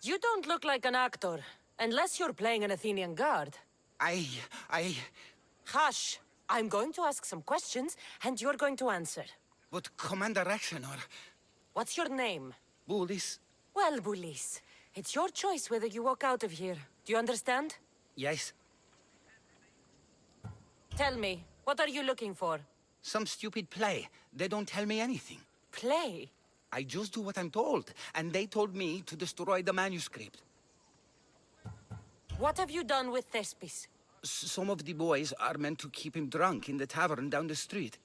B: You don't look like an actor, unless you're playing an Athenian guard.
M: I...
B: Hush! I'm going to ask some questions, and you're going to answer.
M: But Commander Rexenor...
B: What's your name?
M: Bulis?
B: Well, Bulis, it's your choice whether you walk out of here. Do you understand?
M: Yes.
B: Tell me, what are you looking for?
M: Some stupid play. They don't tell me anything.
B: Play?
M: I just do what I'm told, and they told me to destroy the manuscript.
B: What have you done with Thespis?
M: Some of the boys are meant to keep him drunk in the tavern down the street.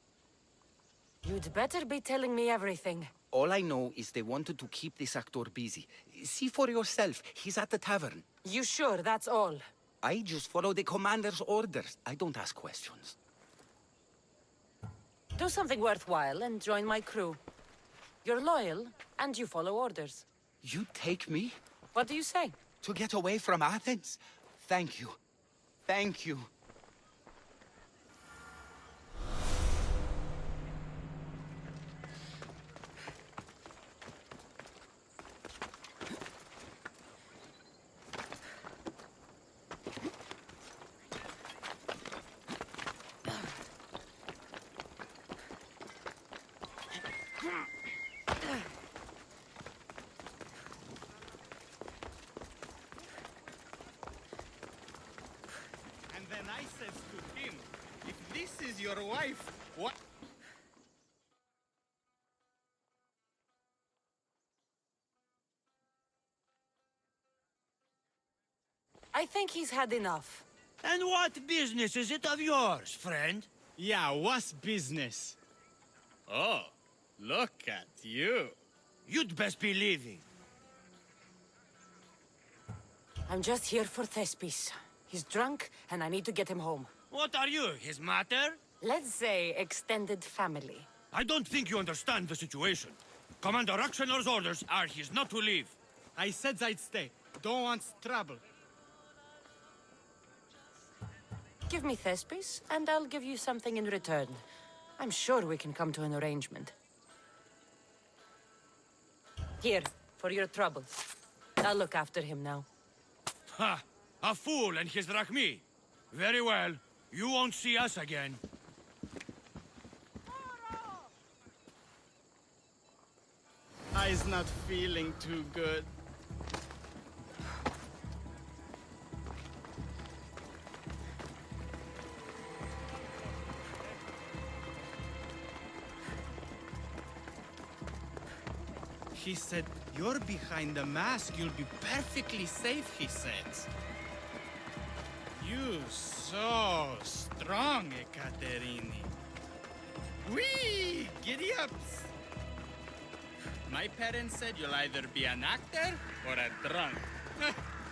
B: You'd better be telling me everything.
M: All I know is they wanted to keep this actor busy. See for yourself, he's at the tavern.
B: You sure that's all?
M: I just follow the commander's orders. I don't ask questions.
B: Do something worthwhile and join my crew. You're loyal, and you follow orders.
M: You take me?
B: What do you say?
M: To get away from Athens? Thank you. Thank you.
R: And then I says to him, if this is your wife, what?
B: I think he's had enough.
H: And what business is it of yours, friend?
R: Yeah, what's business? Oh, look at you.
H: You'd best be leaving.
B: I'm just here for Thespis. He's drunk, and I need to get him home.
H: What are you, his mater?
B: Let's say extended family.
H: I don't think you understand the situation. Commander Rexenor's orders are he's not to leave.
R: I said I'd stay. Don't want trouble.
B: Give me Thespis, and I'll give you something in return. I'm sure we can come to an arrangement. Here, for your troubles. I'll look after him now.
H: Ha! A fool and his drachmi. Very well. You won't see us again.
R: I's not feeling too good. He said, you're behind the mask, you'll be perfectly safe, he says. You so strong, Ekaterini. Whee! Giddy-ups! My parents said you'll either be an actor or a drunk.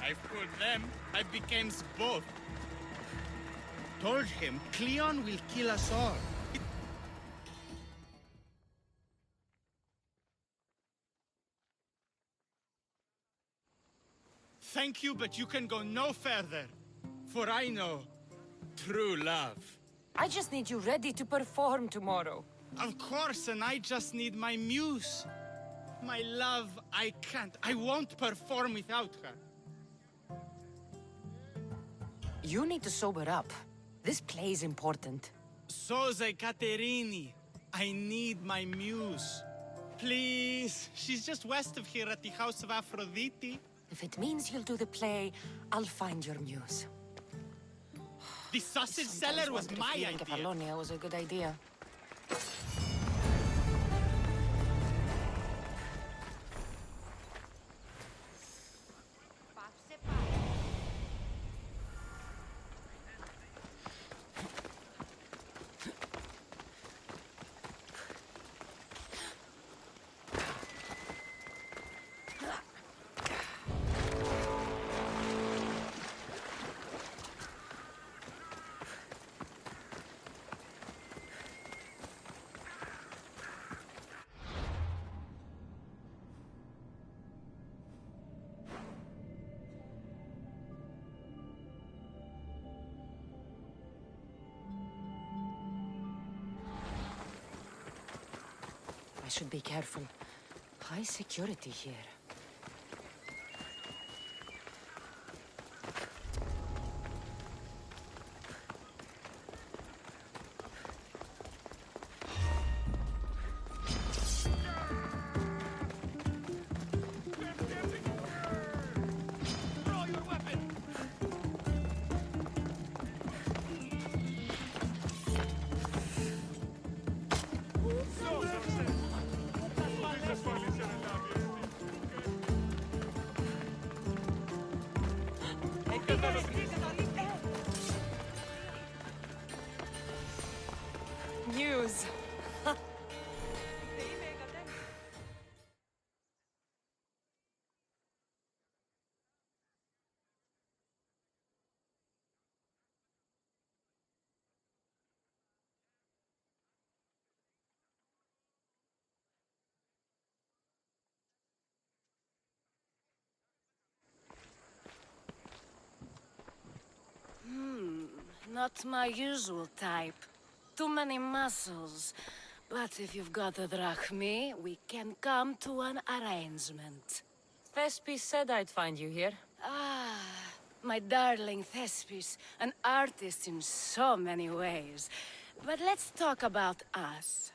R: I fooled them. I became both. Told him Cleon will kill us all. Thank you, but you can go no further. For I know true love.
B: I just need you ready to perform tomorrow.
R: Of course, and I just need my muse. My love, I can't. I won't perform without her.
B: You need to sober up. This play's important.
R: So's Ekaterini. I need my muse. Please. She's just west of here at the House of Aphrodite.
B: If it means you'll do the play, I'll find your muse.
R: The sausage seller was my idea.
B: Kefalonia was a good idea. should be careful. High security here. News. Not my usual type. Too many muscles. But if you've got the drachmi, we can come to an arrangement. Thespis said I'd find you here. Ah, my darling Thespis. An artist in so many ways. But let's talk about us.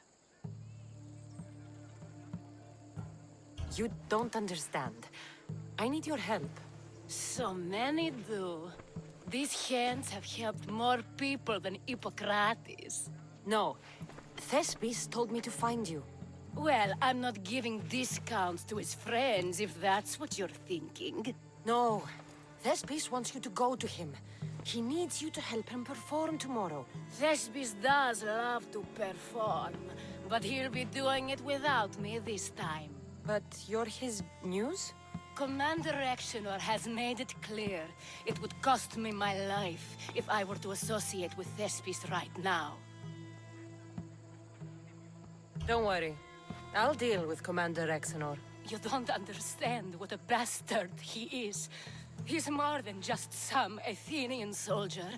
B: You don't understand. I need your help. So many do. These hands have helped more people than Hippocrates. No. Thespis told me to find you. Well, I'm not giving discounts to his friends, if that's what you're thinking. No. Thespis wants you to go to him. He needs you to help him perform tomorrow. Thespis does love to perform, but he'll be doing it without me this time. But you're his muse? Commander Exenor has made it clear it would cost me my life if I were to associate with Thespis right now. Don't worry. I'll deal with Commander Exenor. You don't understand what a bastard he is. He's more than just some Athenian soldier.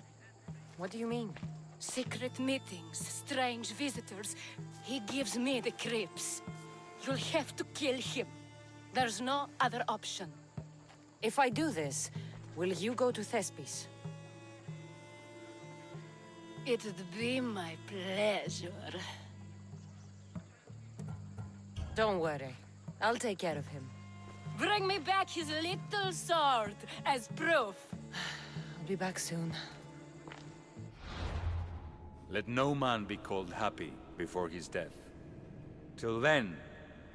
B: What do you mean? Secret meetings, strange visitors. He gives me the creeps. You'll have to kill him. There's no other option. If I do this, will you go to Thespis? It'd be my pleasure. Don't worry. I'll take care of him. Bring me back his little sword as proof. I'll be back soon.
S: Let no man be called happy before his death. Till then,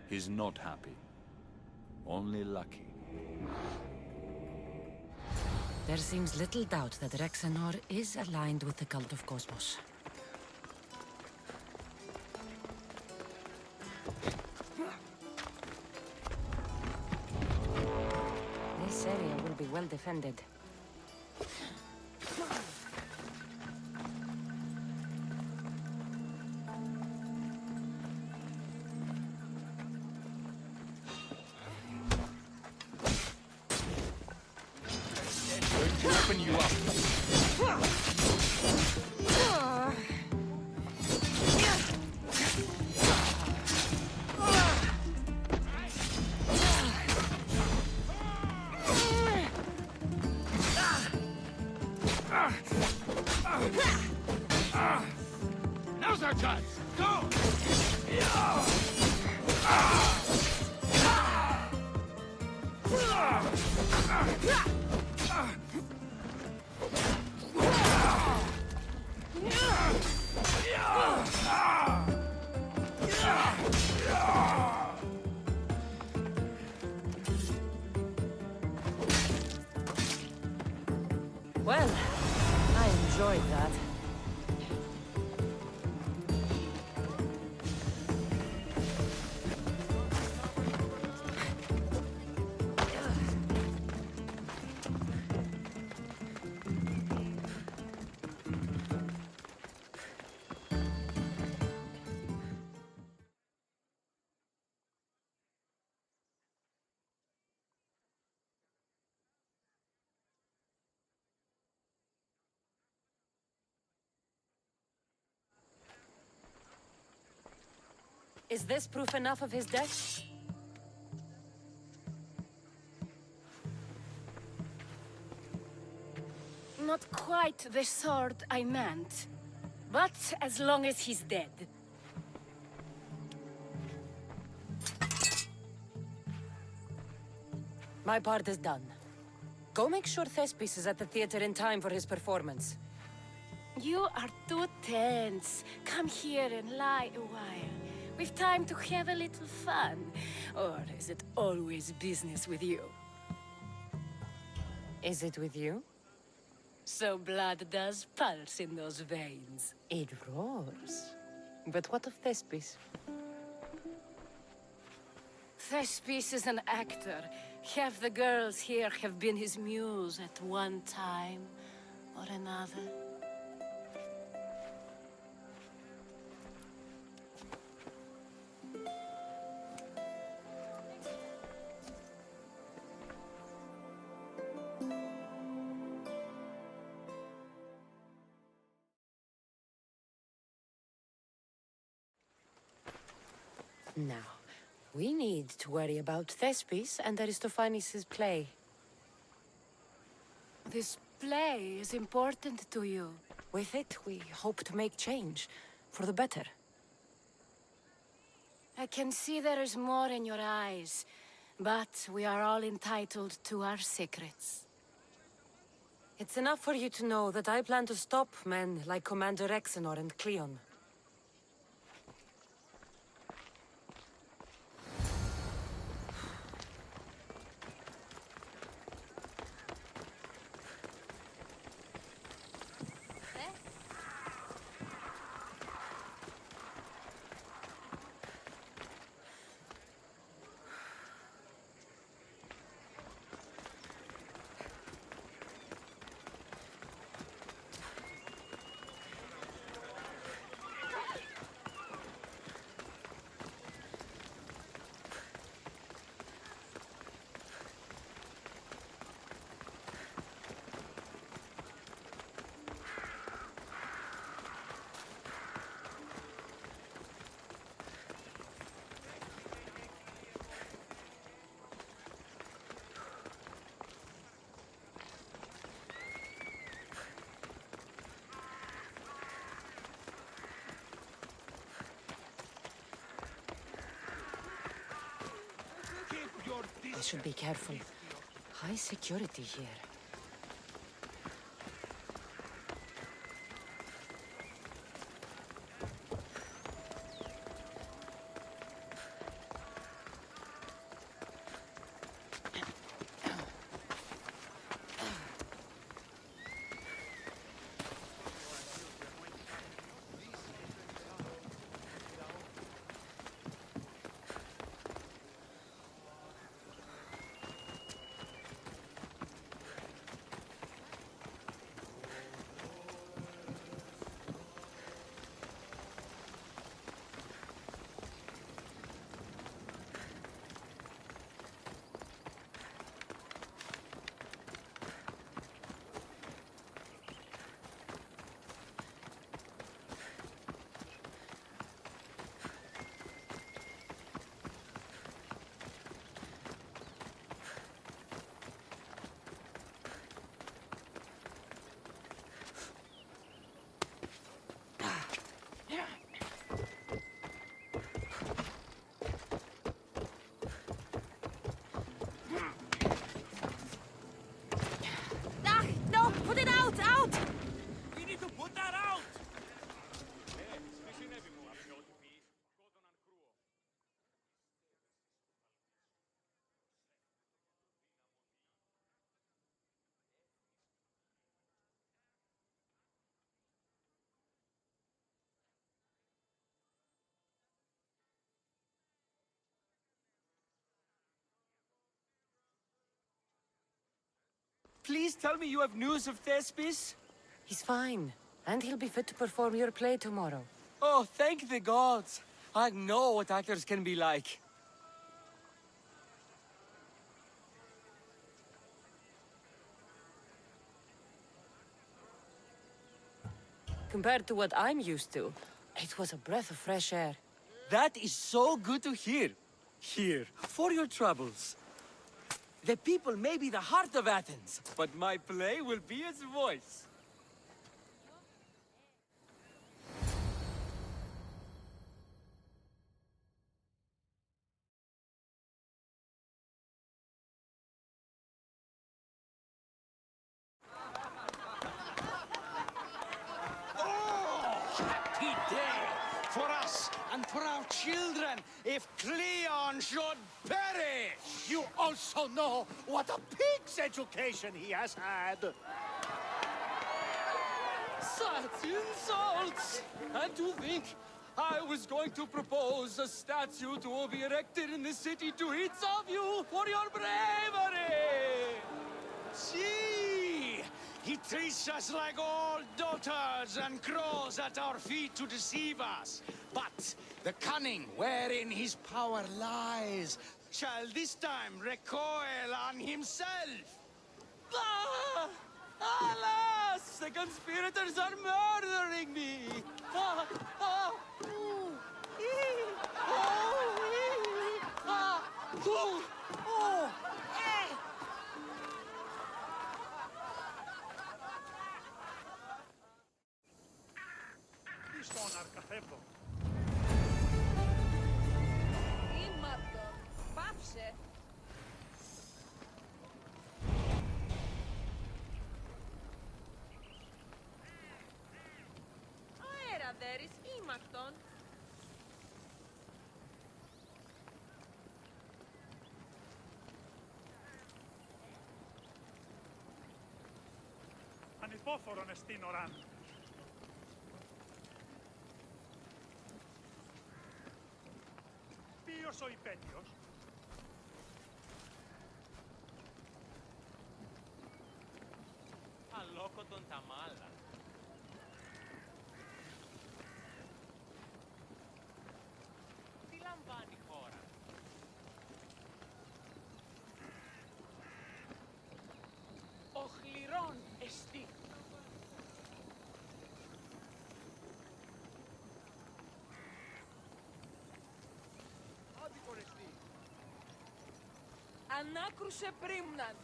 S: he's not happy. Only lucky.
B: There seems little doubt that Rexenor is aligned with the cult of Cosmos. This area will be well defended.
S: Open you up.
H: Now's our chance! Go!
B: Well, I enjoyed that. Is this proof enough of his death?
T: Not quite the sword I meant. But as long as he's dead.
B: My part is done. Go make sure Thespis is at the theater in time for his performance.
T: You are too tense. Come here and lie a while. We've time to have a little fun. Or is it always business with you?
B: Is it with you?
T: So blood does pulse in those veins.
B: It roars. But what of Thespis?
T: Thespis is an actor. Half the girls here have been his muse at one time or another.
B: Now, we need to worry about Thespis and Aristophanes' play.
T: This play is important to you.
B: With it, we hope to make change, for the better.
T: I can see there is more in your eyes, but we are all entitled to our secrets.
B: It's enough for you to know that I plan to stop men like Commander Exenor and Cleon. I should be careful. High security here.
T: Put it out! Out!
H: We need to put that out!
O: Please tell me you have news of Thespis?
B: He's fine, and he'll be fit to perform your play tomorrow.
O: Oh, thank the gods. I know what actors can be like.
B: Compared to what I'm used to, it was a breath of fresh air.
O: That is so good to hear. Here, for your troubles. The people may be the heart of Athens, but my play will be its voice.
R: Happy day for us and for our children if Cleon should perish!
N: You also know what a pig's education he has had.
O: Such insults! And to think I was going to propose a statue to be erected in the city to each of you for your bravery!
R: See! He treats us like old daughters and crawls at our feet to deceive us. But the cunning wherein his power lies shall this time recoil on himself.
O: Ah! Alas! The conspirators are murdering me! Ah! Ah! Ooh! Ee! Oh! Ee! Ah! Ooh! Oh! Eh!
E: Στον αρκαθεύω.
B: Ήμαρτον, πάψε. Αέρα δέρεις, ήμαρτον.
E: Ανυπόφορον εστίν οράν. Ποιος ο υπέτειος?
O: Αλόκοτον τα μάλα. Τι λαμβάνει η χώρα? Ο χληρών εστί.
B: Ανάκρουσε πρίμναν.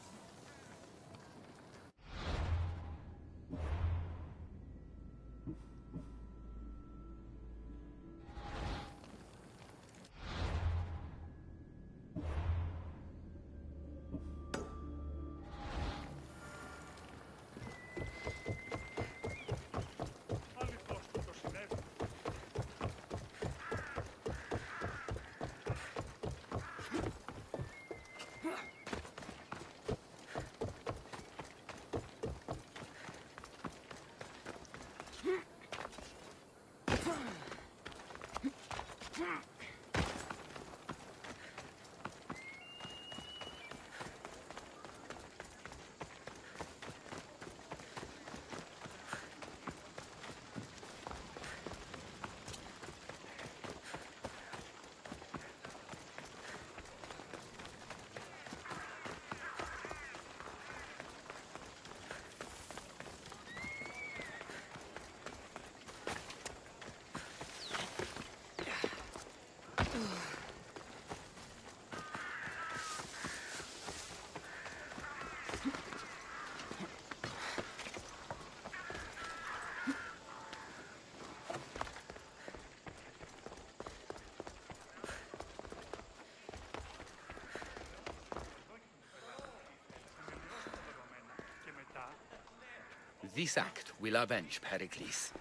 M: This act will avenge Pericles.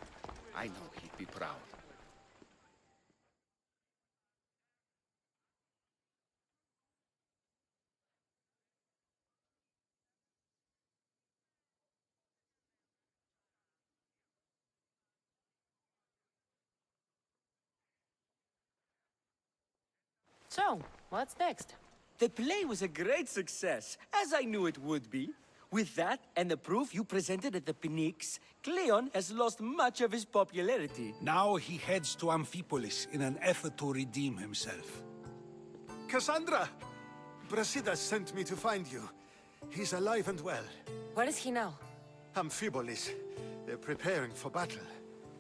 M: I know he'd be proud.
B: So, what's next?
O: The play was a great success, as I knew it would be. With that, and the proof you presented at the Pnyx, Cleon has lost much of his popularity.
L: Now he heads to Amphipolis in an effort to redeem himself.
N: Cassandra! Brasidas sent me to find you. He's alive and well.
B: Where is he now?
N: Amphipolis. They're preparing for battle.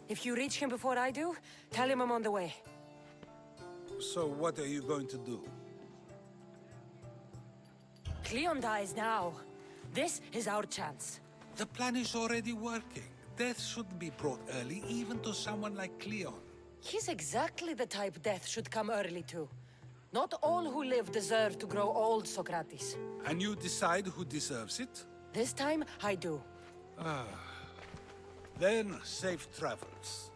B: If you reach him before I do, tell him I'm on the way.
L: So what are you going to do?
B: Cleon dies now. This is our chance.
L: The plan is already working. Death shouldn't be brought early, even to someone like Cleon.
B: He's exactly the type death should come early to. Not all who live deserve to grow old, Socrates.
L: And you decide who deserves it?
B: This time, I do.
L: Then, safe travels.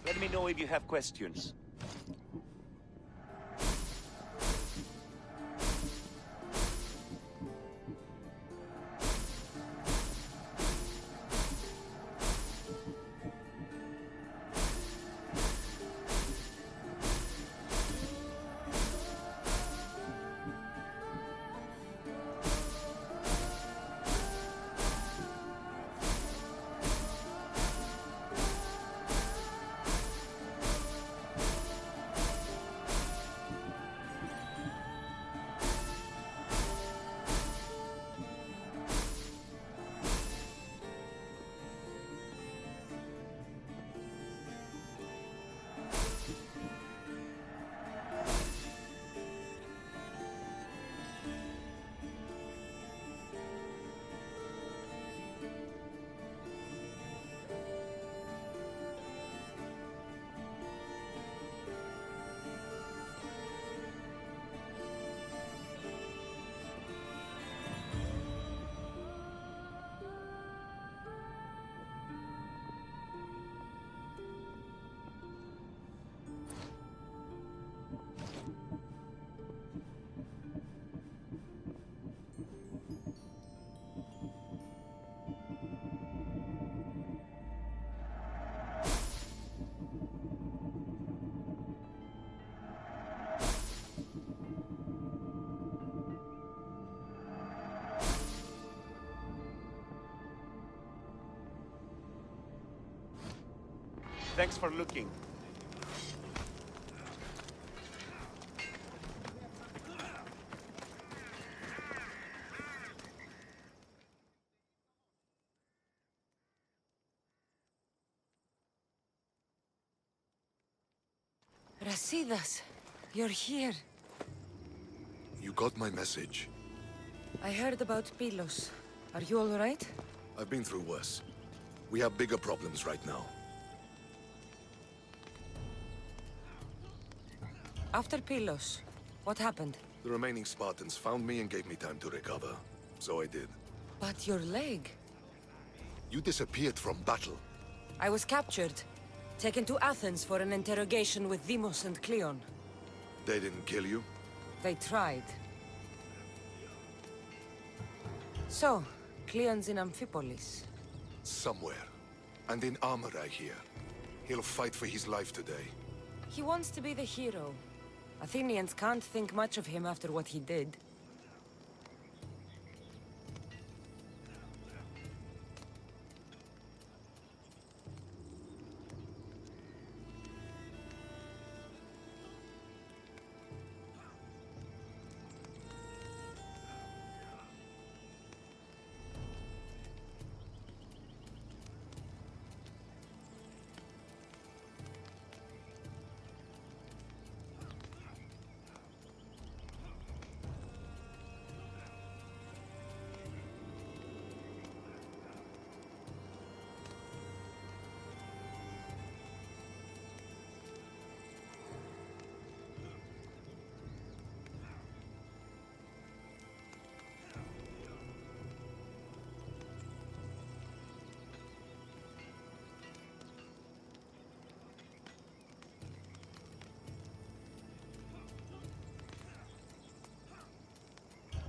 U: Let me know if you have questions. Thanks for looking.
B: Rasidas, you're here.
G: You got my message.
B: I heard about Pylos. Are you all right?
G: I've been through worse. We have bigger problems right now.
B: After Pylos, what happened?
G: The remaining Spartans found me and gave me time to recover. So I did.
B: But your leg?
G: You disappeared from battle.
B: I was captured. Taken to Athens for an interrogation with Deimos and Cleon.
G: They didn't kill you?
B: They tried. So, Cleon's in Amphipolis.
G: Somewhere. And in armor, I hear. He'll fight for his life today.
B: He wants to be the hero. Athenians can't think much of him after what he did.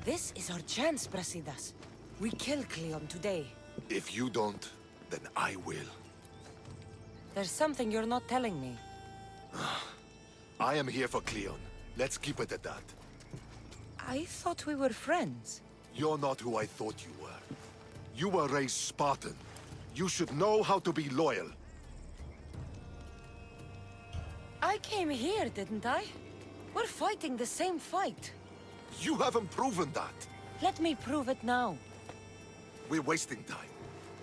B: This is our chance, Brasidas. We kill Cleon today.
G: If you don't, then I will.
B: There's something you're not telling me.
G: I am here for Cleon. Let's keep it at that.
B: I thought we were friends.
G: You're not who I thought you were. You were raised Spartan. You should know how to be loyal.
B: I came here, didn't I? We're fighting the same fight.
G: You haven't proven that.
B: Let me prove it now.
G: We're wasting time.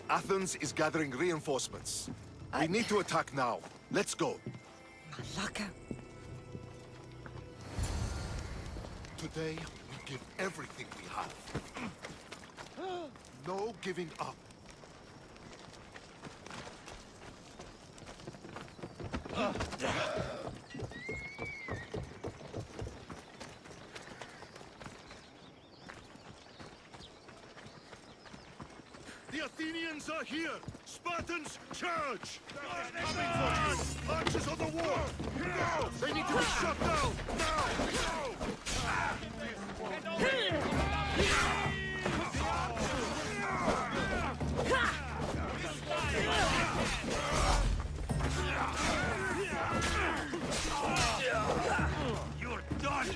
G: Athens is gathering reinforcements. We need to attack now. Let's go.
B: Malaka.
G: Today, we give everything we have. No giving up.
A: The Athenians are here! Spartans, charge! Coming for you! Archers on the wall! Now! They need to be shut down! Now!
H: You're done!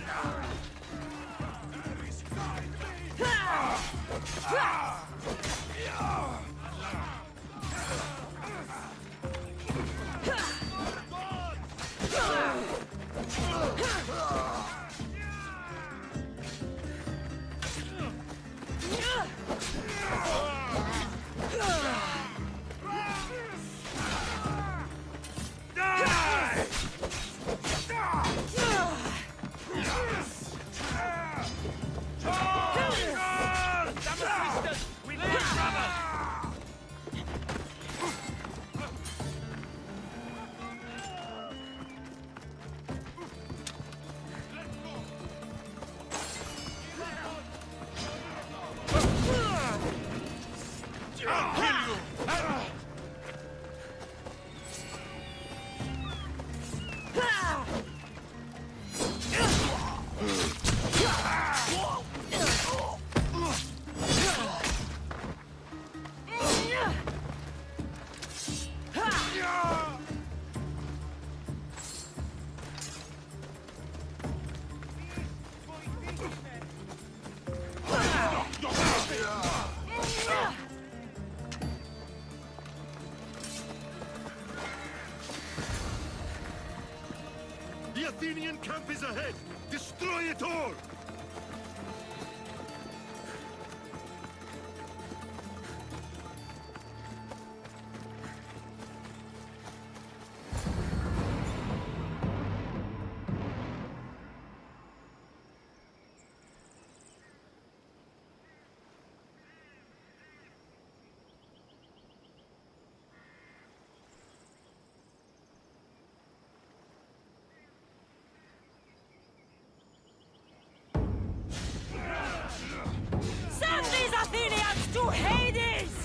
A: Athenian camp is ahead! Destroy it all!
B: Send these Athenians to Hades!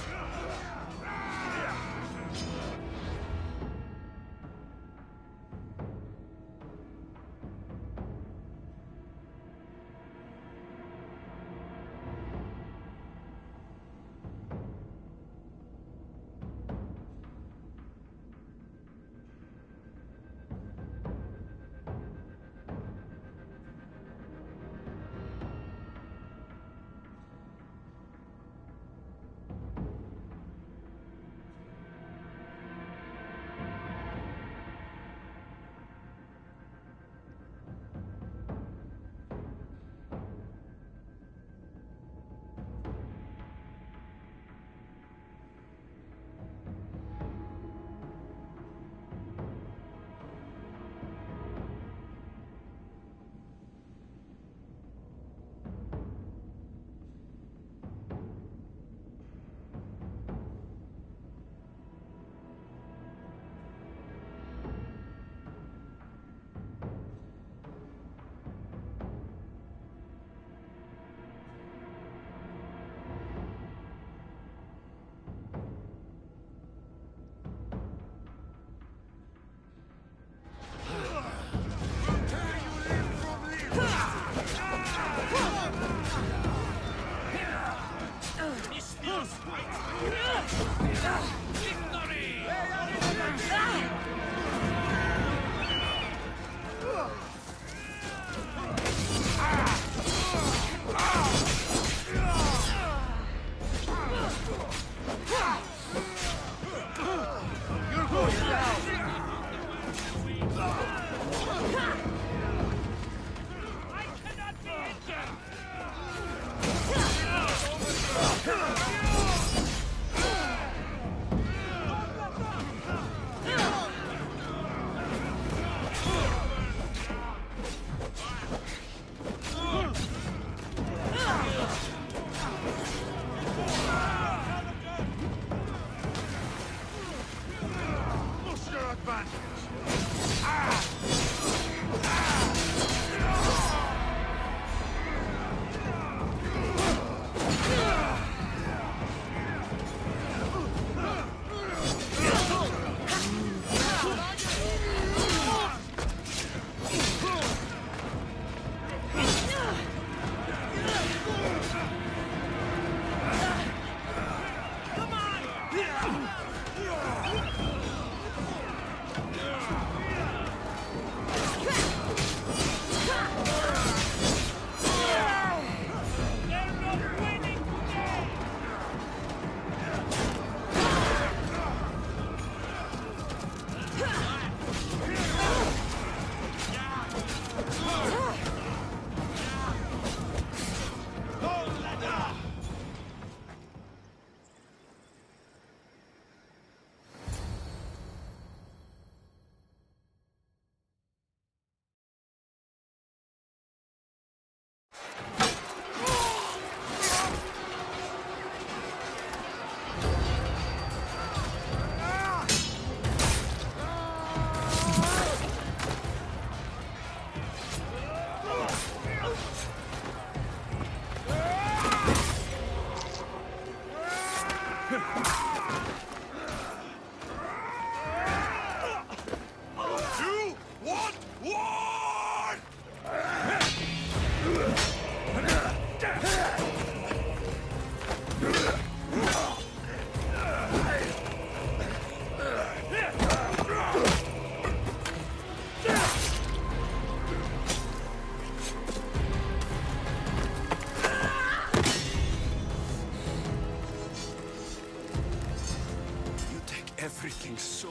I: Everything so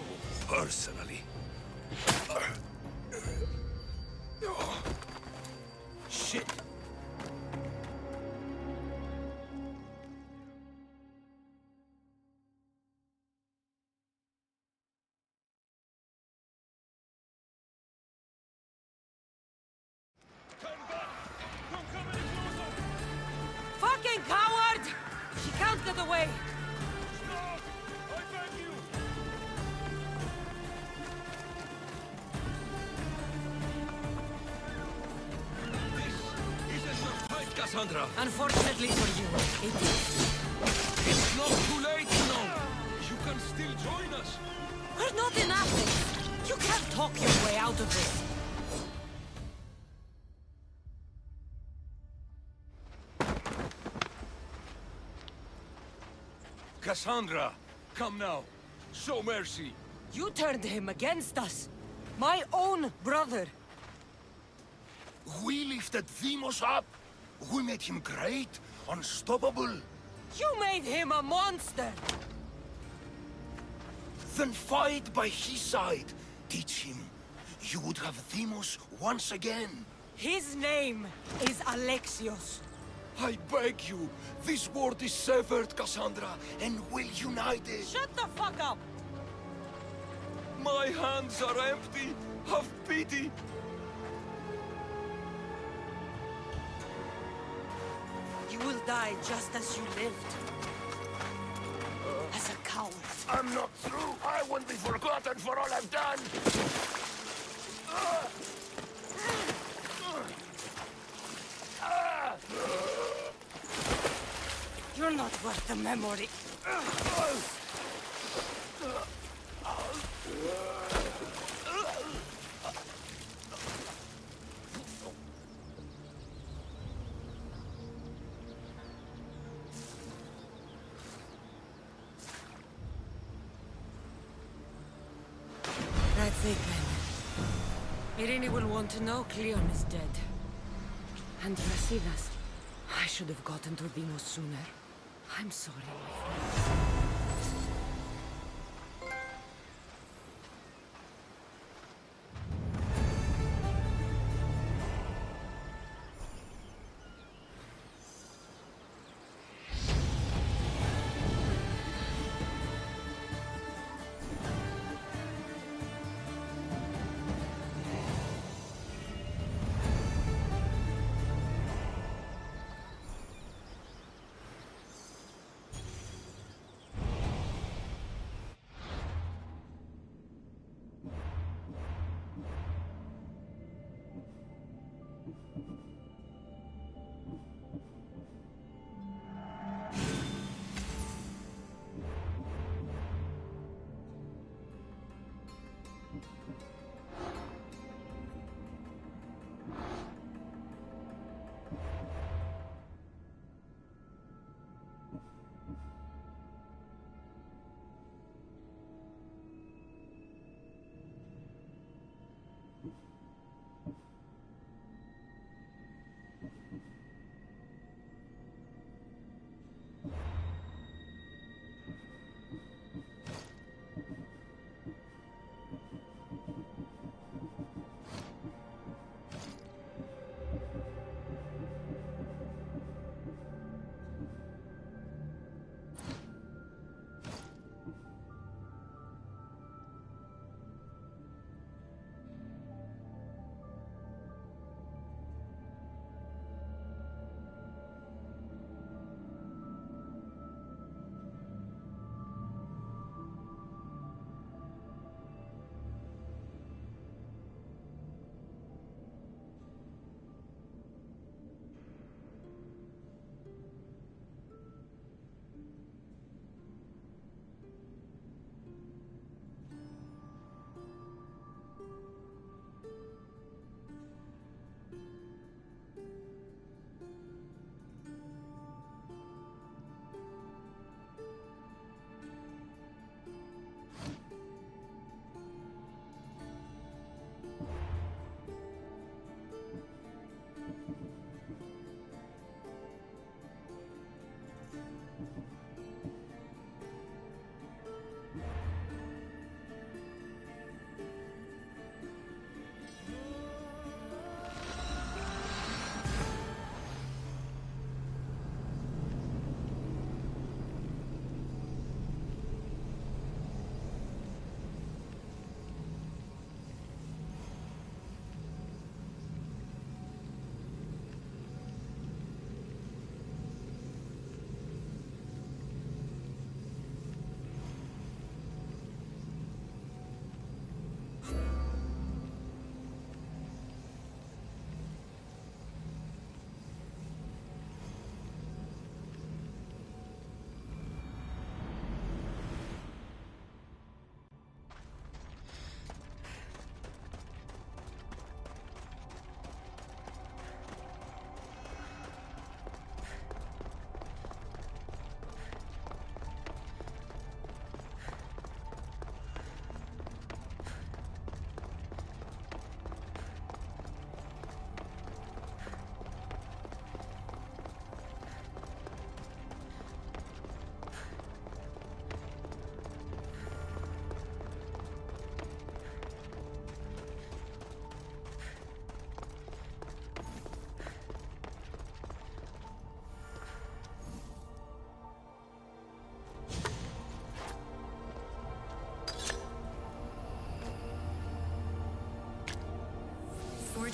I: personally.
B: the way!
L: Stop! I beg you!
K: This isn't your fight, Cassandra!
B: Unfortunately for you, it is.
K: It's not too late, you know! You can still join us!
B: We're not in Athens! You can't talk your way out of this!
K: Cassandra, come now. Show mercy.
B: You turned him against us! My own brother!
J: We lifted Demos up. We made him great, unstoppable.
B: You made him a monster!
J: Then fight by his side. Teach him. You would have Demos once again.
B: His name is Alexios.
J: I beg you. This world is severed, Cassandra, and we'll unite it.
B: Shut the fuck up!
K: My hands are empty. Have pity.
B: You will die just as you lived. As a coward.
J: I'm not through. I won't be forgotten for all I've done.
B: You're not worth the memory. That's it then. Irene will want to know Cleon is dead. And Brasidas. I should have gotten to Demos sooner. I'm sorry, my friend.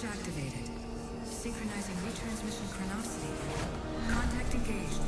Q: Switch activated. Synchronizing retransmission chronicity. Contact engaged.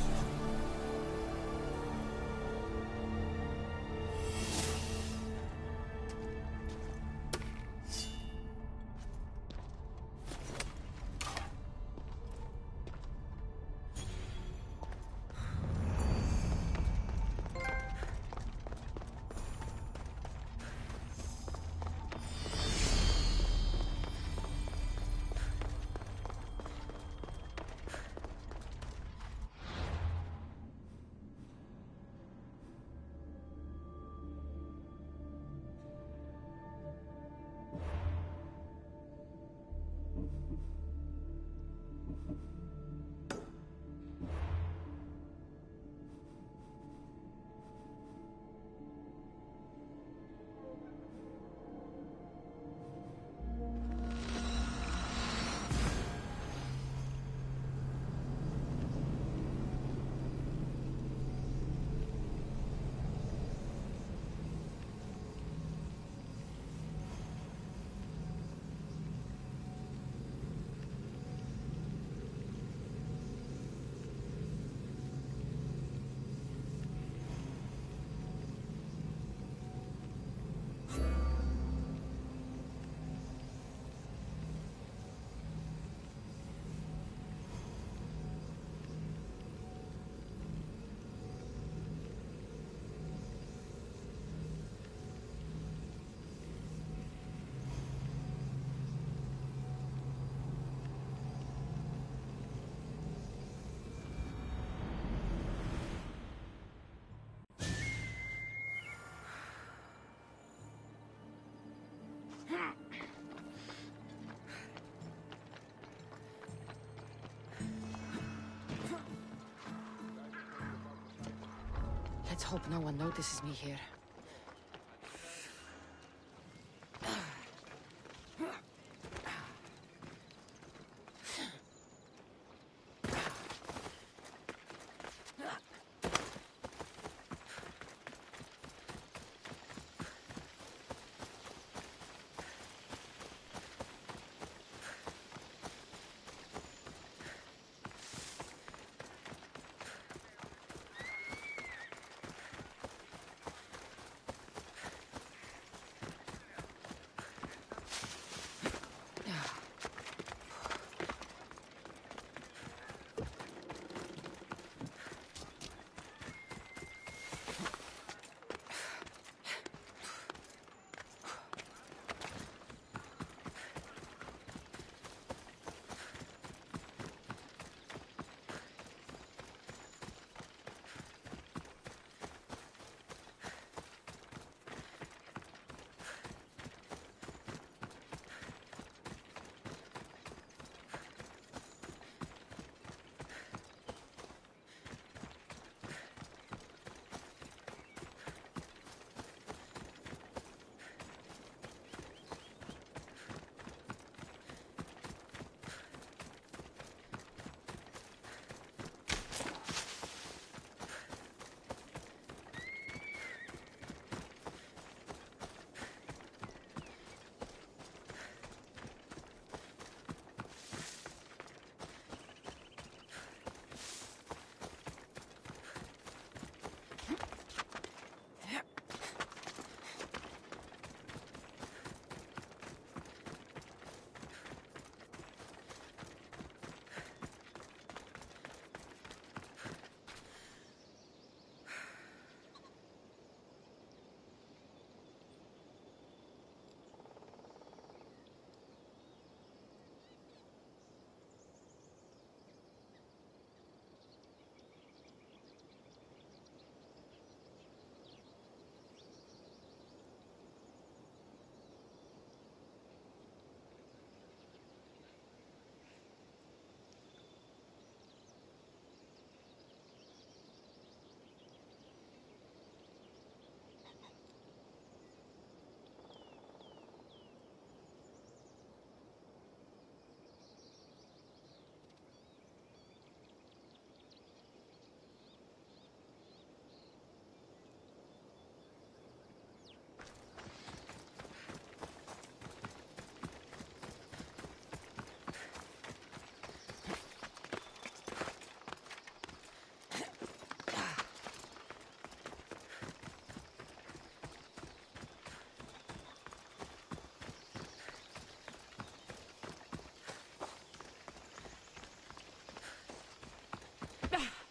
Q: Let's hope no one notices me here.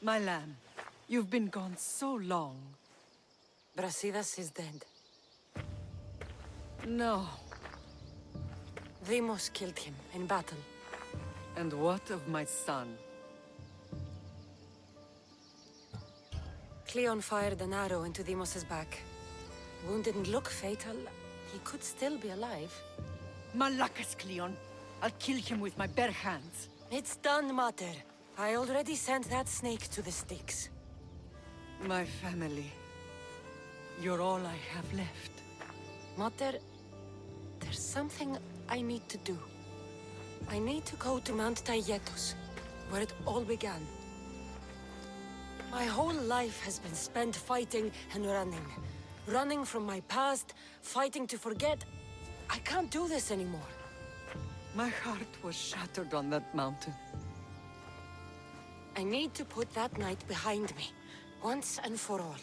C: My lamb, you've been gone so long.
B: Brasidas is dead.
C: No.
B: Demos killed him in battle.
C: And what of my son?
B: Cleon fired an arrow into Demos's back. The wound didn't look fatal. He could still be alive.
C: Malakas, Cleon. I'll kill him with my bare hands.
B: It's done, Mater. I already sent that snake to the Styx.
C: My family. You're all I have left.
B: Mater, there's something I need to do. I need to go to Mount Taygetus, where it all began. My whole life has been spent fighting and running. Running from my past, fighting to forget. I can't do this anymore.
C: My heart was shattered on that mountain.
B: I need to put that night behind me, once and for all.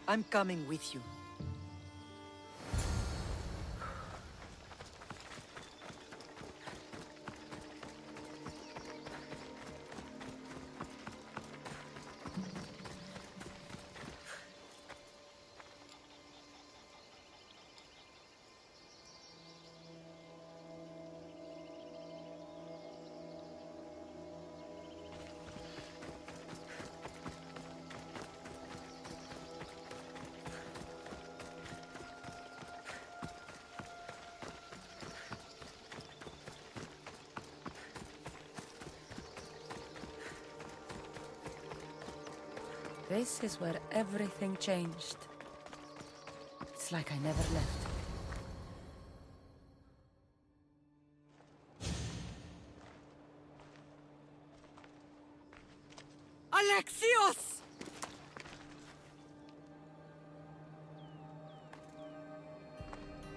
C: I'm coming with you.
B: This is where everything changed. It's like I never left.
C: Alexios!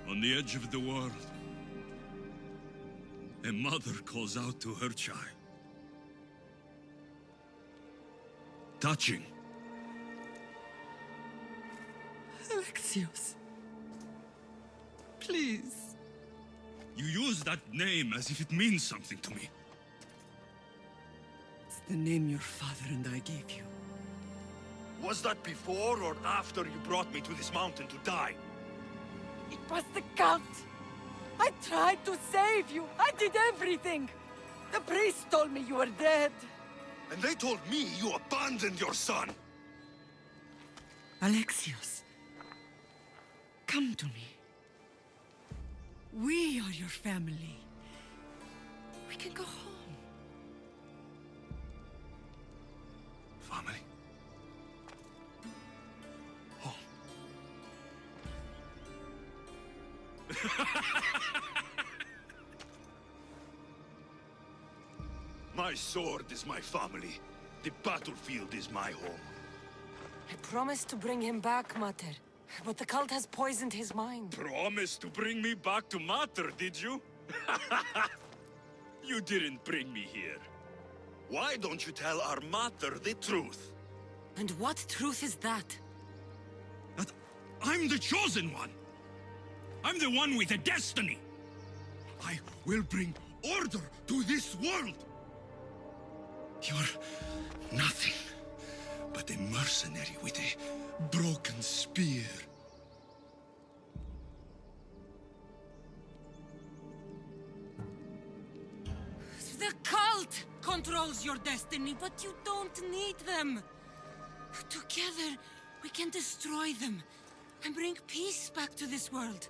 V: On the edge of the world, a mother calls out to her child. Touching.
C: Alexios. Please.
V: You use that name as if it means something to me.
C: It's the name your father and I gave you.
I: Was that before or after you brought me to this mountain to die?
C: It was the cult! I tried to save you! I did everything! The priest told me you were dead!
I: And they told me you abandoned your son!
C: Alexios, come to me. We are your family. We can go home.
I: Family? Home? My sword is my family. The battlefield is my home.
B: I promised to bring him back, Mater. But the cult has poisoned his mind.
V: Promised to bring me back to Mater, did you? You didn't bring me here.
I: Why don't you tell our Mater the truth?
B: And what truth is that?
V: That I'm the chosen one. I'm the one with a destiny. I will bring order to this world.
I: You're nothing but a mercenary with a broken spear.
B: The cult controls your destiny, but you don't need them. Together, we can destroy them and bring peace back to this world.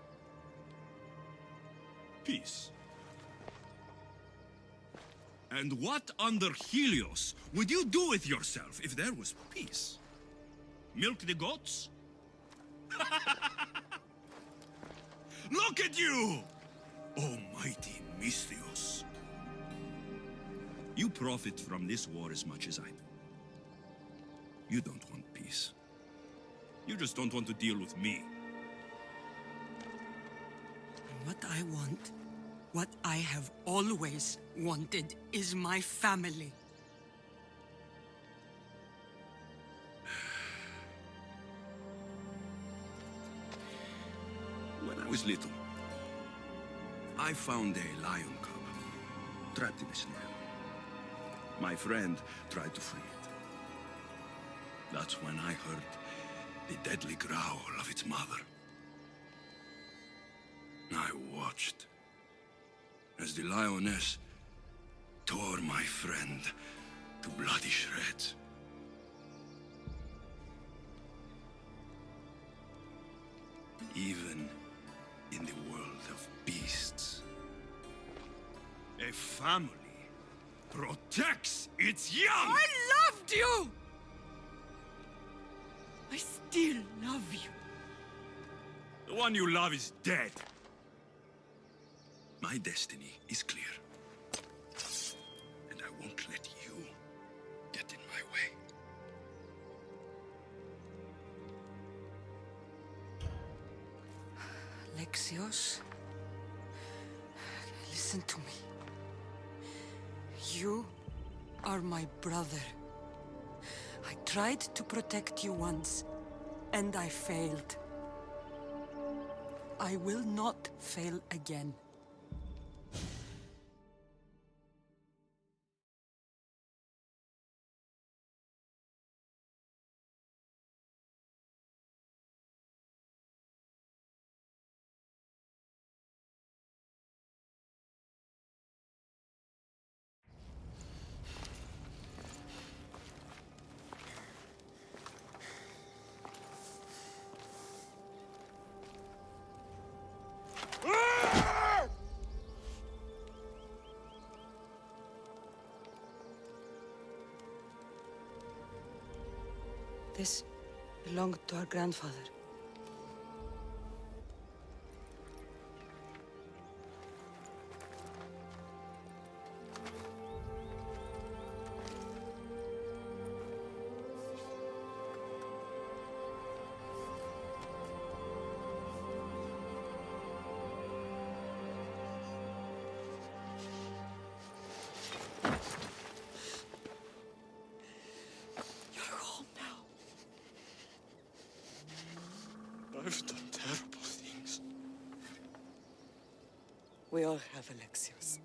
V: Peace. And what under Helios would you do with yourself if there was peace? Milk the goats? Look at you! Almighty Mystios. You profit from this war as much as I do. You don't want peace. You just don't want to deal with me.
C: What I want, what I have always wanted, is my family.
V: When I was little, I found a lion cub. trapped in a snare. My friend tried to free it. That's when I heard the deadly growl of its mother. I watched as the lioness tore my friend to bloody shreds. Even in the world of beasts, a family protects its young!
C: I loved you! I still love you.
V: The one you love is dead. My destiny is clear. And I won't let you get in my way.
C: Alexios, listen to me. You are my brother. I tried to protect you once, and I failed. I will not fail again. This belonged to our grandfather.
O: I've done terrible things.
C: We all have, Alexios.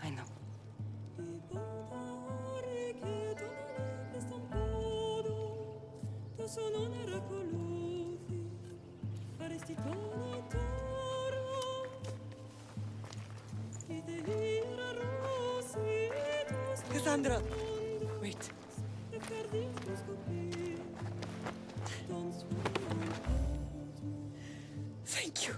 C: I know. Cassandra! Wait. Thank you.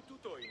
K: tutoin.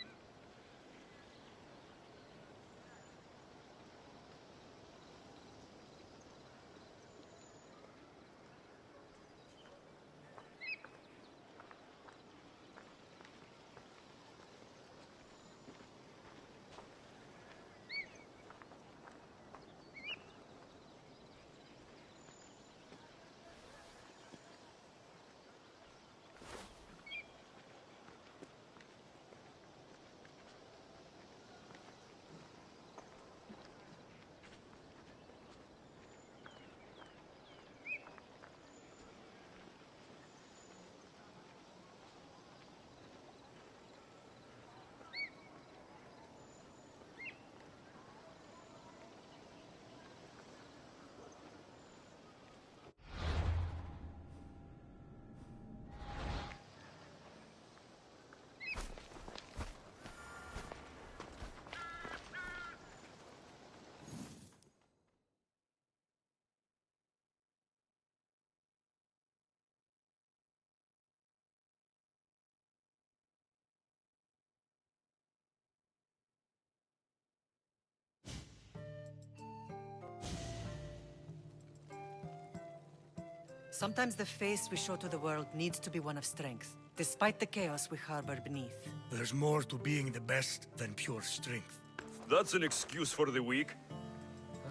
C: Sometimes the face we show to the world needs to be one of strength, despite the chaos we harbor beneath.
A: There's more to being the best than pure strength.
I: That's an excuse for the weak.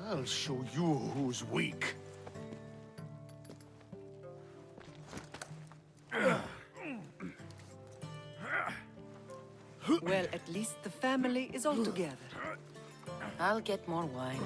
A: I'll show you who's weak.
C: Well, at least the family is all together.
B: I'll get more wine.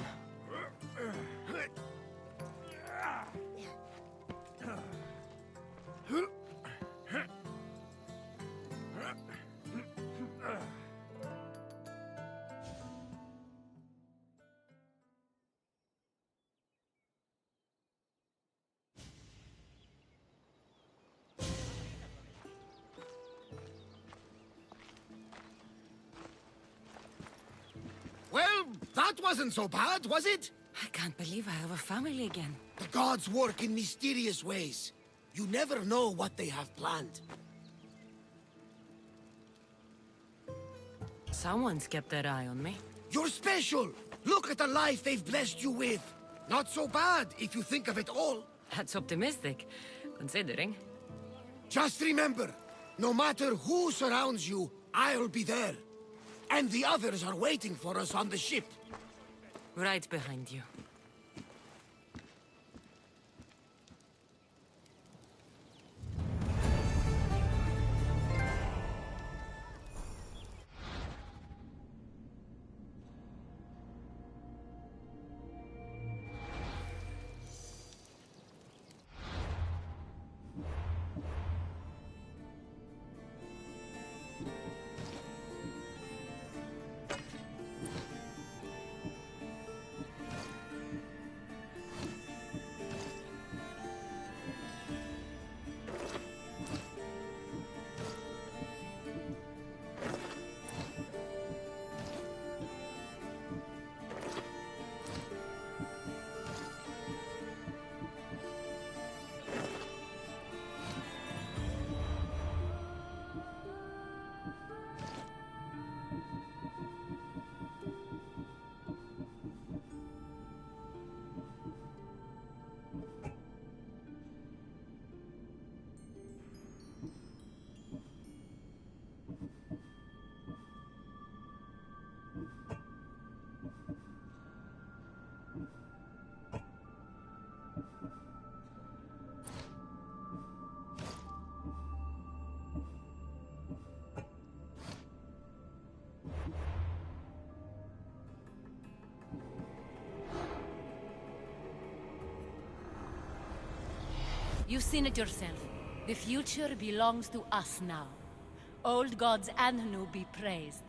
D: Well, that wasn't so bad, was it?
B: I can't believe I have a family again.
D: The gods work in mysterious ways. You never know what they have planned.
B: Someone's kept their eye on me.
D: You're special! Look at the life they've blessed you with! Not so bad, if you think of it all.
B: That's optimistic, considering.
D: Just remember, no matter who surrounds you, I'll be there. And the others are waiting for us on the ship.
B: Right behind you.
T: You've seen it yourself. The future belongs to us now. Old gods and new be praised.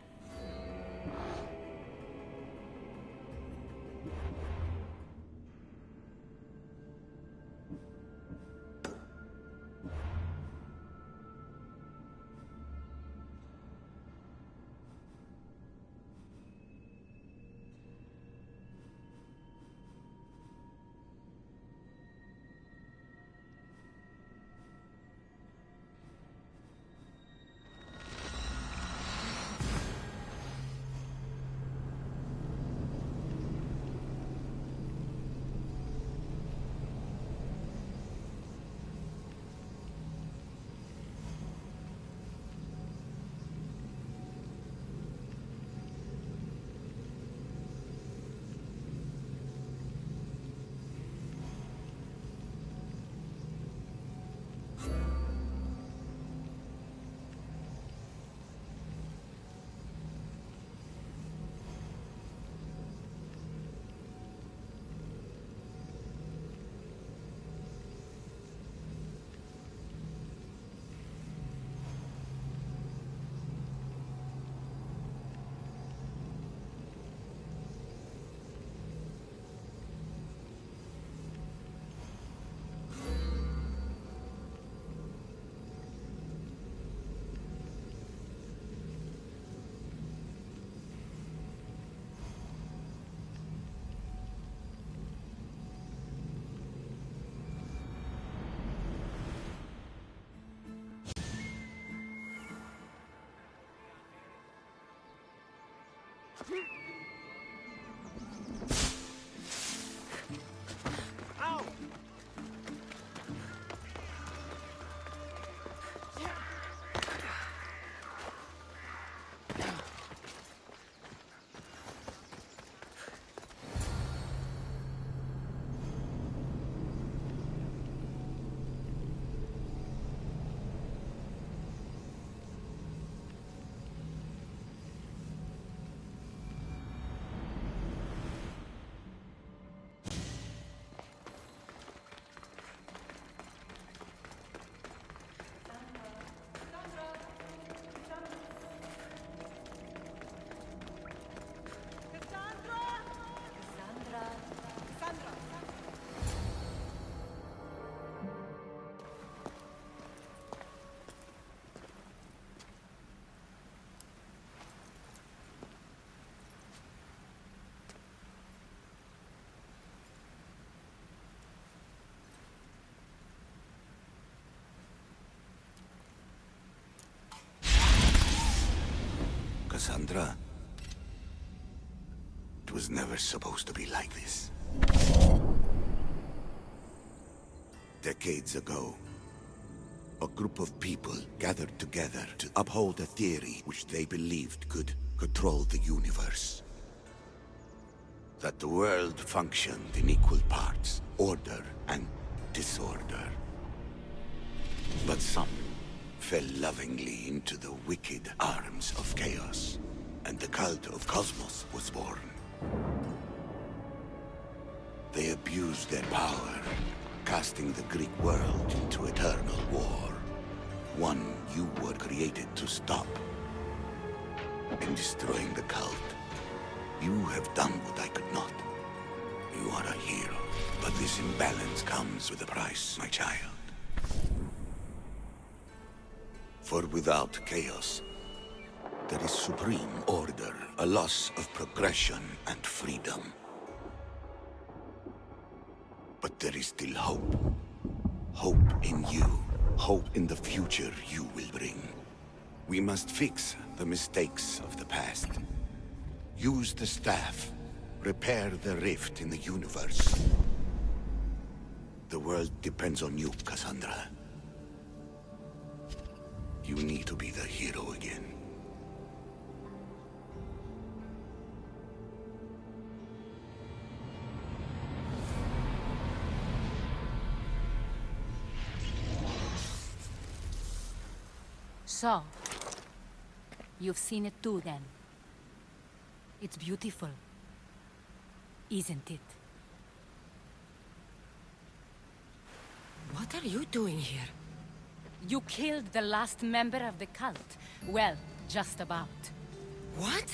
E: Ow!
J: Cassandra, it was never supposed to be like this. Decades ago, a group of people gathered together to uphold a theory which they believed could control the universe. That the world functioned in equal parts, order and disorder. But some fell lovingly into the wicked arms of chaos, and the cult of Cosmos was born. They abused their power, casting the Greek world into eternal war. One you were created to stop. In destroying the cult, you have done what I could not. You are a hero, but this imbalance comes with a price, my child. For without chaos, there is supreme order, a loss of progression and freedom. But there is still hope. Hope in you. Hope in the future you will bring. We must fix the mistakes of the past. Use the staff. Repair the rift in the universe. The world depends on you, Cassandra. You need to be the hero again.
F: So, you've seen it too then. It's beautiful, isn't it?
B: What are you doing here?
F: You killed the last member of the cult. Well, just about.
B: What?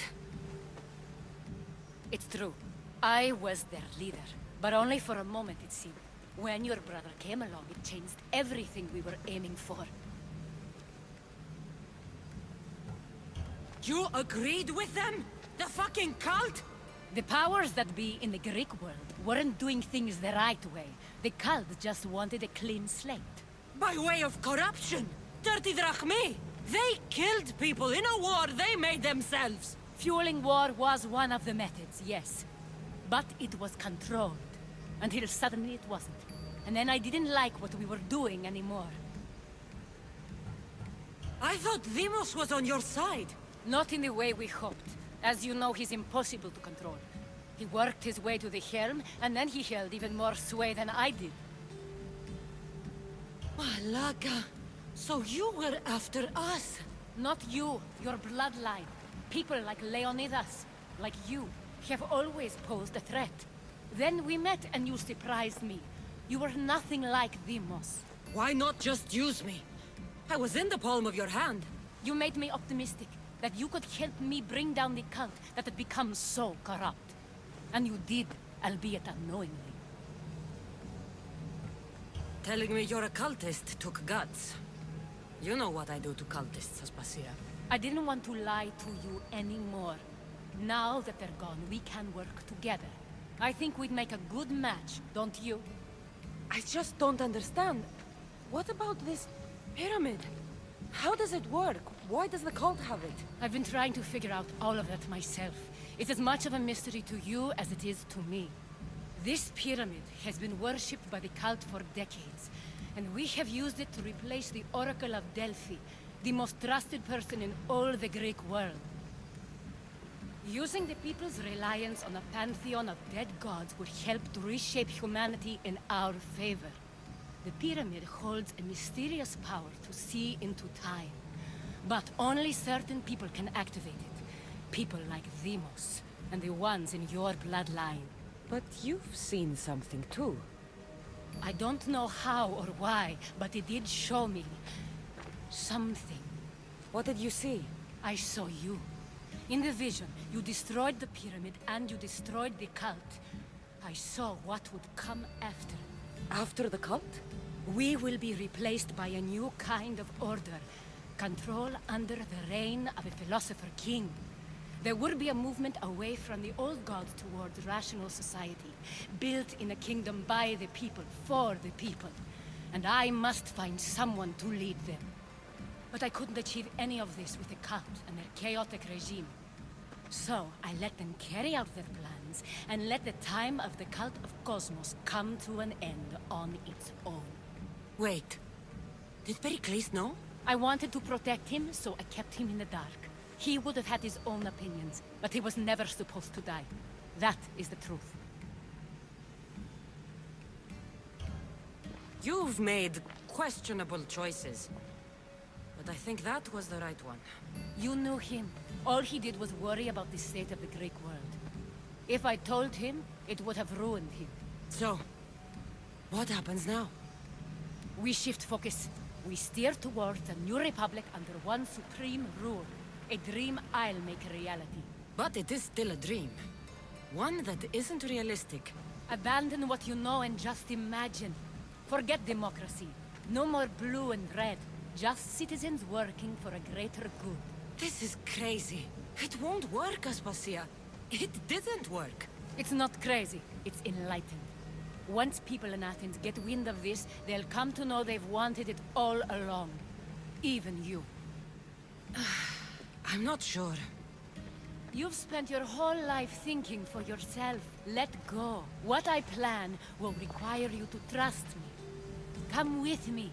F: It's true. I was their leader, but only for a moment it seemed. When your brother came along, it changed everything we were aiming for.
B: You agreed with them? The fucking cult?
F: The powers that be in the Greek world weren't doing things the right way. The cult just wanted a clean slate.
B: By way of corruption! Dirty drachmi! They killed people in a war they made themselves!
F: Fueling war was one of the methods, yes. But it was controlled. Until suddenly it wasn't. And then I didn't like what we were doing anymore.
B: I thought Demos was on your side.
F: Not in the way we hoped. As you know, he's impossible to control. He worked his way to the helm, and then he held even more sway than I did.
B: Malaga, so you were after us?
F: Not you, your bloodline. People like Leonidas, like you, have always posed a threat. Then we met and you surprised me. You were nothing like Demos.
B: Why not just use me? I was in the palm of your hand.
F: You made me optimistic that you could help me bring down the cult that had become so corrupt. And you did, albeit unknowingly.
B: Telling me you're a cultist took guts. You know what I do to cultists, Aspasia.
F: I didn't want to lie to you anymore. Now that they're gone, we can work together. I think we'd make a good match, don't you?
B: I just don't understand. What about this pyramid? How does it work? Why does the cult have it?
F: I've been trying to figure out all of that myself. It's as much of a mystery to you as it is to me. This pyramid has been worshipped by the cult for decades, and we have used it to replace the Oracle of Delphi, the most trusted person in all the Greek world. Using the people's reliance on a pantheon of dead gods would help to reshape humanity in our favor. The pyramid holds a mysterious power to see into time. But only certain people can activate it. People like Demos, and the ones in your bloodline.
B: But you've seen something too.
F: I don't know how or why, but it did show me something.
B: What did you see?
F: I saw you. In the vision, you destroyed the pyramid and you destroyed the cult. I saw what would come after.
B: After the cult?
F: We will be replaced by a new kind of order. Control under the reign of a philosopher king. There would be a movement away from the old gods towards rational society, built in a kingdom by the people, for the people. And I must find someone to lead them. But I couldn't achieve any of this with the cult and their chaotic regime. So I let them carry out their plans, and let the time of the cult of Cosmos come to an end on its own.
B: Wait. Did Pericles know?
F: I wanted to protect him, so I kept him in the dark. He would have had his own opinions, but he was never supposed to die. That is the truth.
B: You've made questionable choices. But I think that was the right one.
F: You knew him. All he did was worry about the state of the Greek world. If I told him, it would have ruined him.
B: So, what happens now?
F: We shift focus. We steer towards a new republic under one supreme rule. A dream I'll make a reality.
B: But it is still a dream. One that isn't realistic.
F: Abandon what you know and just imagine. Forget democracy. No more blue and red. Just citizens working for a greater good.
B: This is crazy. It won't work, Aspasia. It didn't work.
F: It's not crazy. It's enlightened. Once people in Athens get wind of this, they'll come to know they've wanted it all along. Even you.
B: I'm not sure.
F: You've spent your whole life thinking for yourself. Let go. What I plan will require you to trust me. Come with me.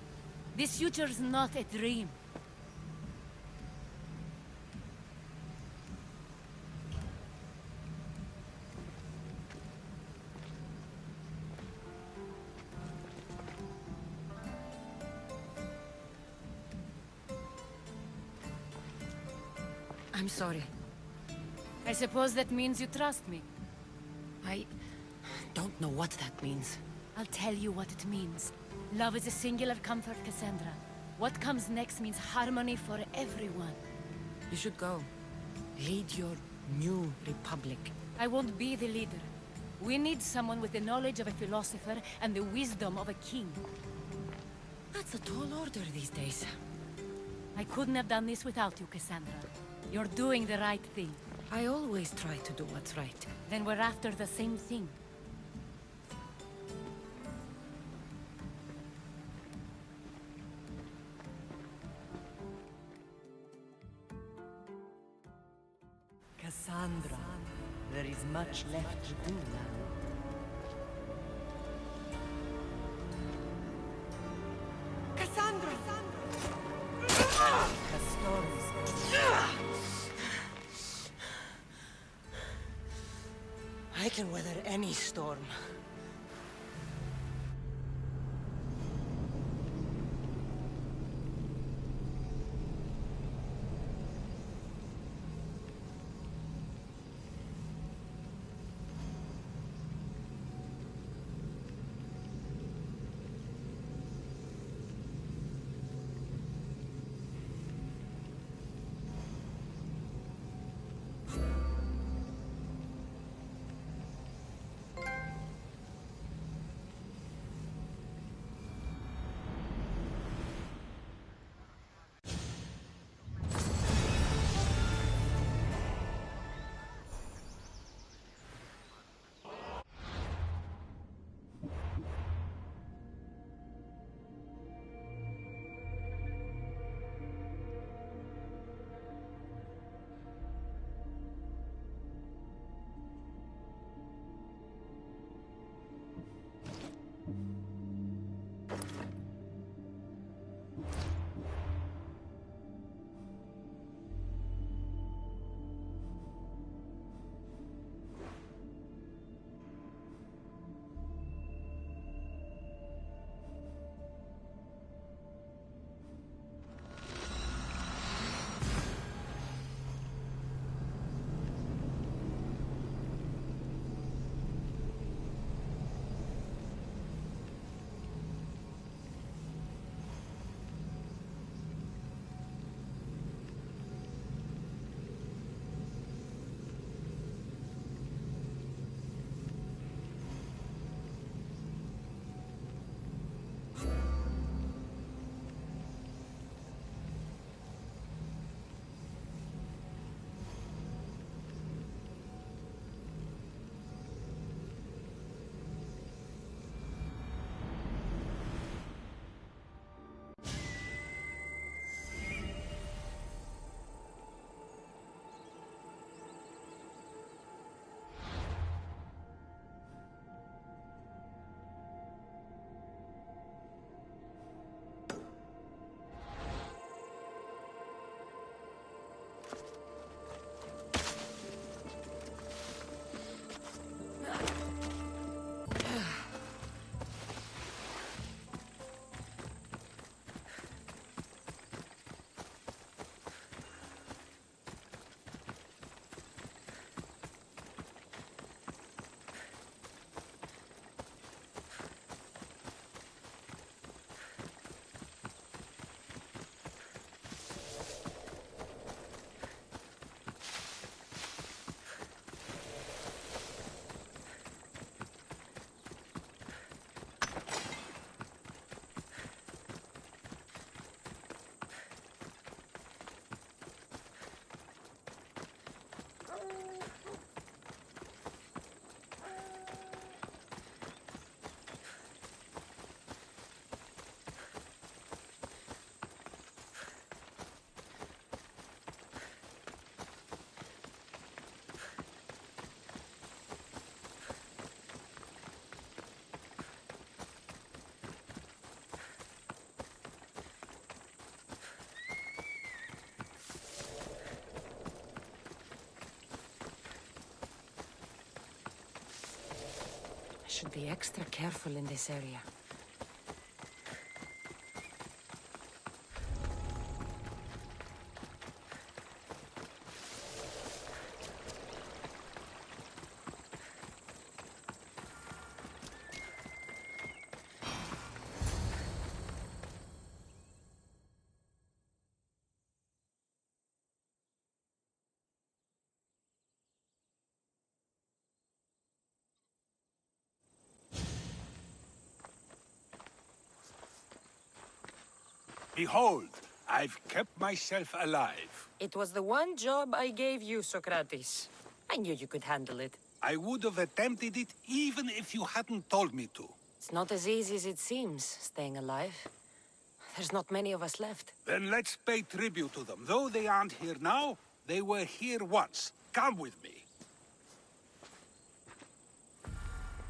F: This future's not a dream.
B: I'm sorry.
F: I suppose that means you trust me.
B: I don't know what that means.
F: I'll tell you what it means. Love is a singular comfort, Cassandra. What comes next means harmony for everyone.
B: You should go. Lead your new republic.
F: I won't be the leader. We need someone with the knowledge of a philosopher and the wisdom of a king.
B: That's a tall order these days.
F: I couldn't have done this without you, Cassandra. You're doing the right thing.
B: I always try to do what's right.
F: Then we're after the same thing.
C: Cassandra, there is much left to do now. Cassandra!
B: I can weather any storm. should be extra careful in this area.
L: Behold, I've kept myself alive.
B: It was the one job I gave you, Socrates. I knew you could handle it.
L: I would have attempted it even if you hadn't told me to.
B: It's not as easy as it seems, staying alive. There's not many of us left.
L: Then let's pay tribute to them. Though they aren't here now, they were here once. Come with me.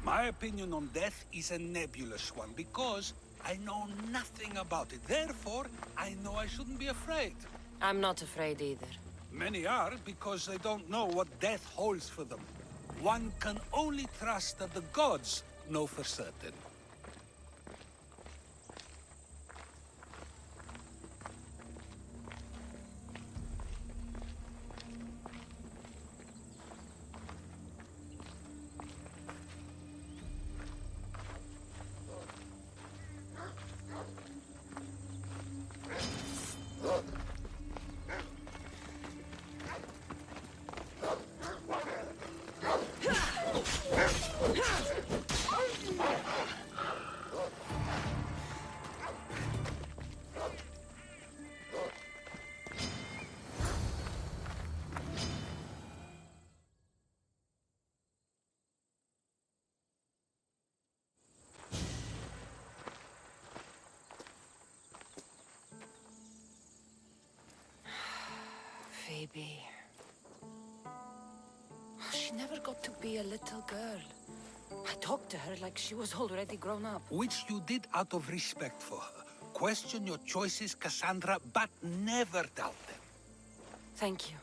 L: My opinion on death is a nebulous one because I know nothing about it. Therefore, I know I shouldn't be afraid.
B: I'm not afraid either.
L: Many are because they don't know what death holds for them. One can only trust that the gods know for certain.
B: Phoebe. She never got to be a little girl. I talked to her like she was already grown up.
L: Which you did out of respect for her. Question your choices, Cassandra, but never doubt them.
B: Thank you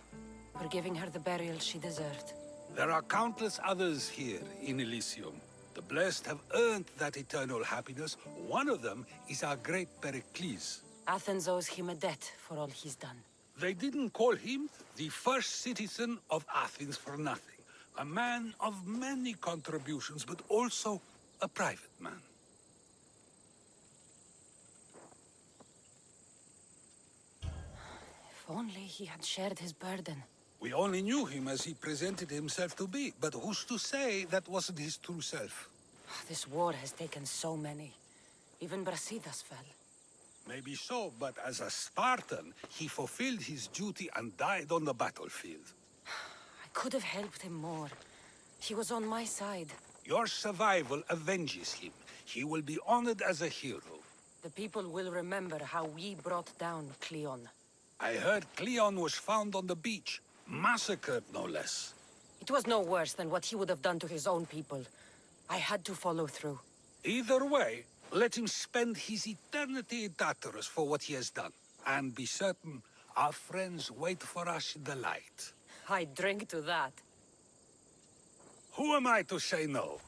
B: for giving her the burial she deserved.
L: There are countless others here in Elysium. The blessed have earned that eternal happiness. One of them is our great Pericles.
B: Athens owes him a debt for all he's done.
L: They didn't call him the first citizen of Athens for nothing. A man of many contributions, but also a private man.
B: If only he had shared his burden.
L: We only knew him as he presented himself to be, but who's to say that wasn't his true self?
B: This war has taken so many. Even Brasidas fell.
L: Maybe so, but as a Spartan, he fulfilled his duty and died on the battlefield.
B: I could have helped him more. He was on my side.
L: Your survival avenges him. He will be honored as a hero.
B: The people will remember how we brought down Cleon.
L: I heard Cleon was found on the beach. Massacred, no less.
B: It was no worse than what he would have done to his own people. I had to follow through.
L: Either way, let him spend his eternity in Tartarus for what he has done. And be certain, our friends wait for us in the light.
B: I drink to that.
L: Who am I to say no?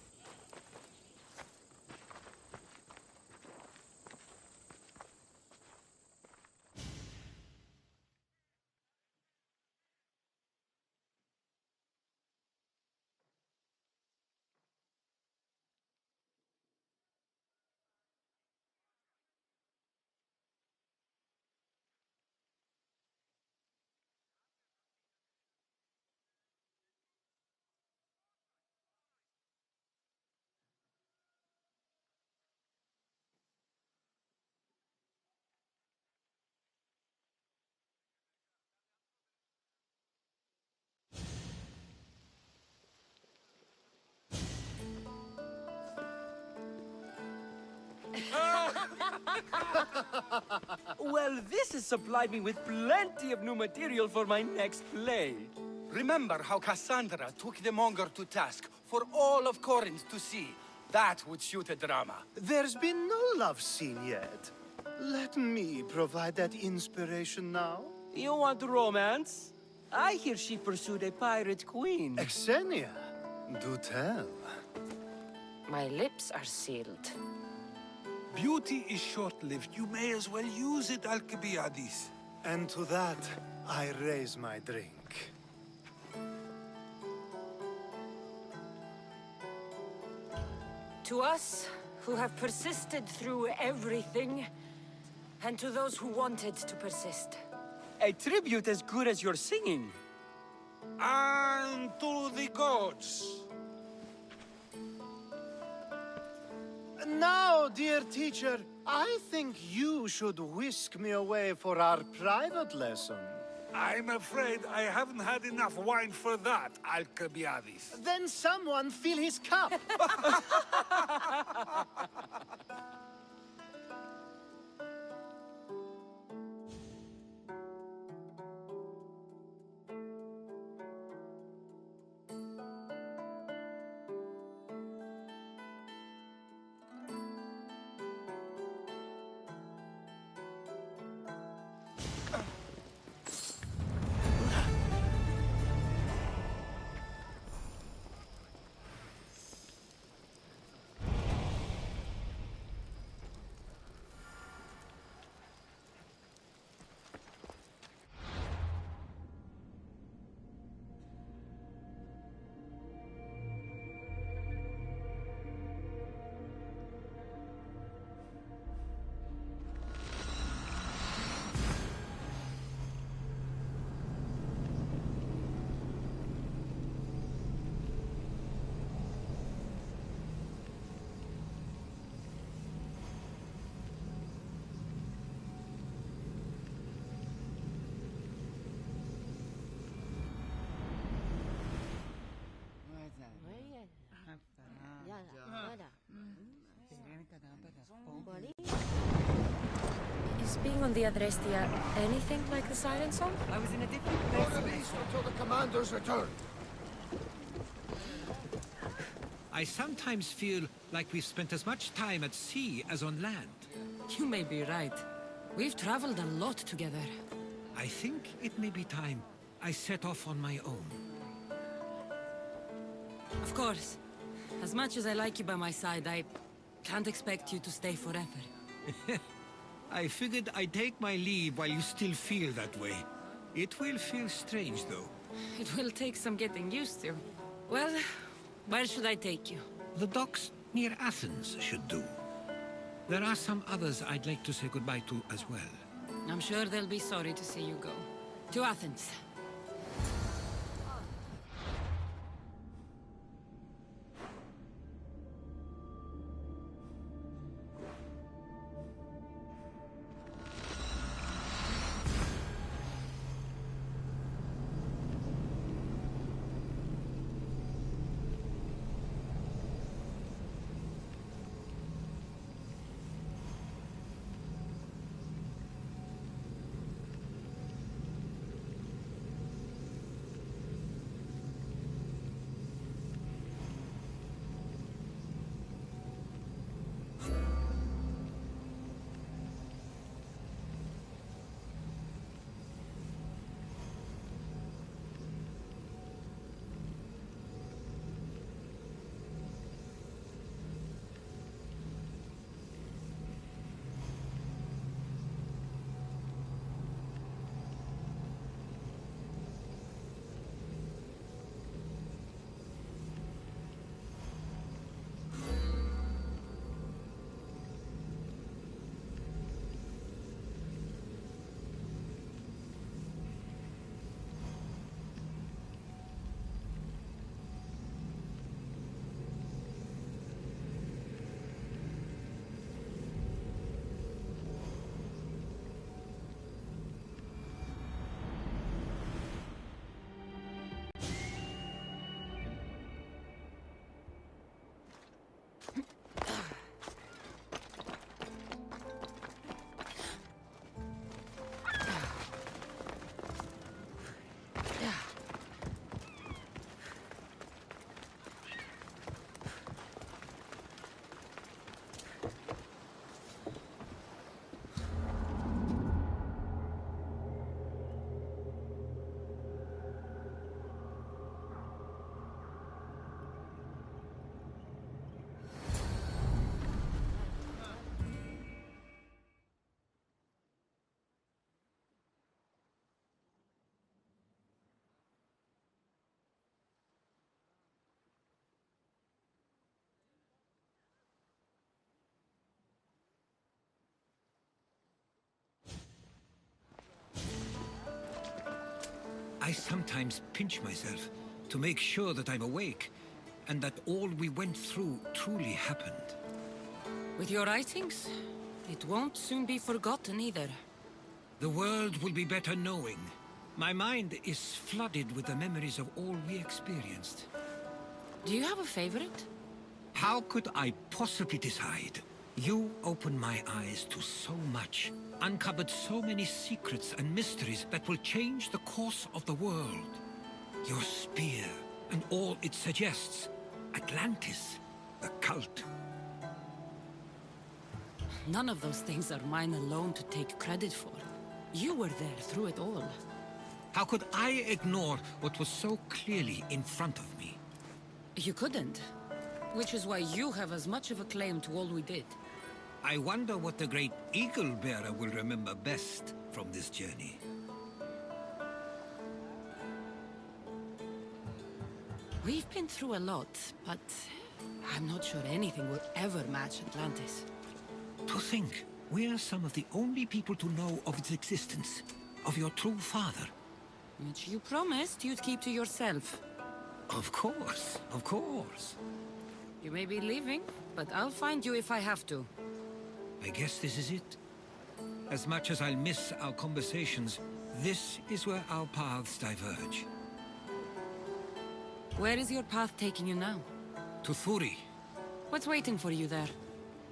O: Well, this has supplied me with plenty of new material for my next play.
M: Remember how Cassandra took the monger to task for all of Corinth to see. That would suit a drama.
N: There's been no love scene yet. Let me provide that inspiration now.
O: You want romance? I hear she pursued a pirate queen.
N: Xenia, do tell.
B: My lips are sealed.
L: Beauty is short-lived. You may as well use it, Alcibiades.
N: And to that, I raise my drink.
B: To us, who have persisted through everything, and to those who wanted to persist.
M: A tribute as good as your singing.
L: And to the gods.
N: Now, dear teacher, I think you should whisk me away for our private lesson.
L: I'm afraid I haven't had enough wine for that, Alcibiades.
N: Then someone fill his cup.
B: Is being on the Adrestia anything like the Siren Song?
C: I was in a different place.
D: Until the commander's return.
P: I sometimes feel like we've spent as much time at sea as on land.
B: You may be right. We've traveled a lot together.
P: I think it may be time I set off on my own.
B: Of course. As much as I like you by my side, I can't expect you to stay forever.
P: I figured I'd take my leave while you still feel that way. It will feel strange, though.
B: It will take some getting used to. Well, where should I take you?
P: The docks near Athens should do. There are some others I'd like to say goodbye to as well.
B: I'm sure they'll be sorry to see you go. To Athens.
P: I sometimes pinch myself to make sure that I'm awake, and that all we went through truly happened.
B: With your writings, it won't soon be forgotten either.
P: The world will be better knowing. My mind is flooded with the memories of all we experienced.
B: Do you have a favorite?
P: How could I possibly decide? You opened my eyes to so much, uncovered so many secrets and mysteries that will change the course of the world. Your spear, and all it suggests. Atlantis, the cult.
B: None of those things are mine alone to take credit for. You were there through it all.
P: How could I ignore what was so clearly in front of me?
B: You couldn't. Which is why you have as much of a claim to all we did.
P: I wonder what the great Eagle Bearer will remember best from this journey.
B: We've been through a lot, but I'm not sure anything will ever match Atlantis.
P: To think, we're some of the only people to know of its existence, of your true father.
B: Which you promised you'd keep to yourself.
P: Of course, of course.
B: You may be leaving, but I'll find you if I have to.
P: I guess this is it. As much as I'll miss our conversations, this is where our paths diverge.
B: Where is your path taking you now?
P: To Thuri.
B: What's waiting for you there?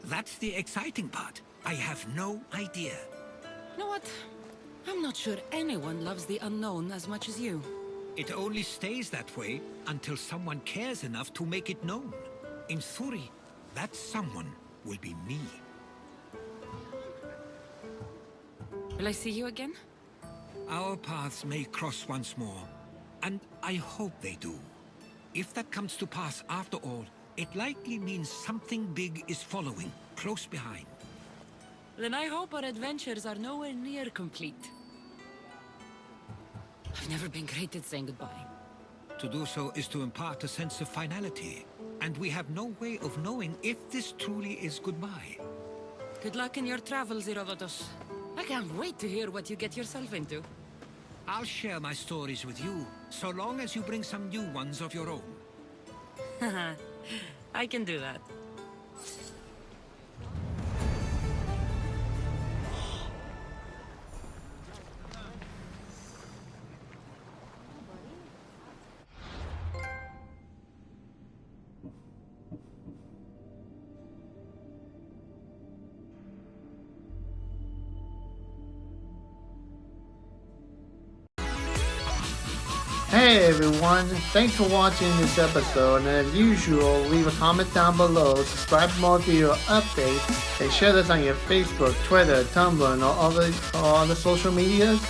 P: That's the exciting part. I have no idea.
B: You know what? I'm not sure anyone loves the unknown as much as you.
P: It only stays that way until someone cares enough to make it known. In Thuri, that someone will be me.
B: Will I see you again?
P: Our paths may cross once more, and I hope they do. If that comes to pass after all, it likely means something big is following, close behind.
B: Then I hope our adventures are nowhere near complete. I've never been great at saying goodbye.
P: To do so is to impart a sense of finality, and we have no way of knowing if this truly is goodbye.
B: Good luck in your travels, Herodotus. I can't wait to hear what you get yourself into.
P: I'll share my stories with you, so long as you bring some new ones of your own.
B: I can do that.
R: Hey everyone, thanks for watching this episode, and as usual, leave a comment down below, subscribe for more video updates, and share this on your Facebook, Twitter, Tumblr, and all other social medias.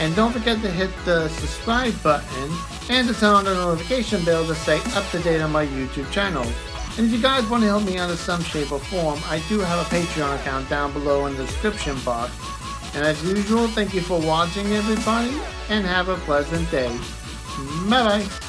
R: And don't forget to hit the subscribe button and to turn on the notification bell to stay up to date on my YouTube channel. And if you guys want to help me out in some shape or form, I do have a Patreon account down below in the description box. And as usual, thank you for watching everybody, and have a pleasant day. Bye bye.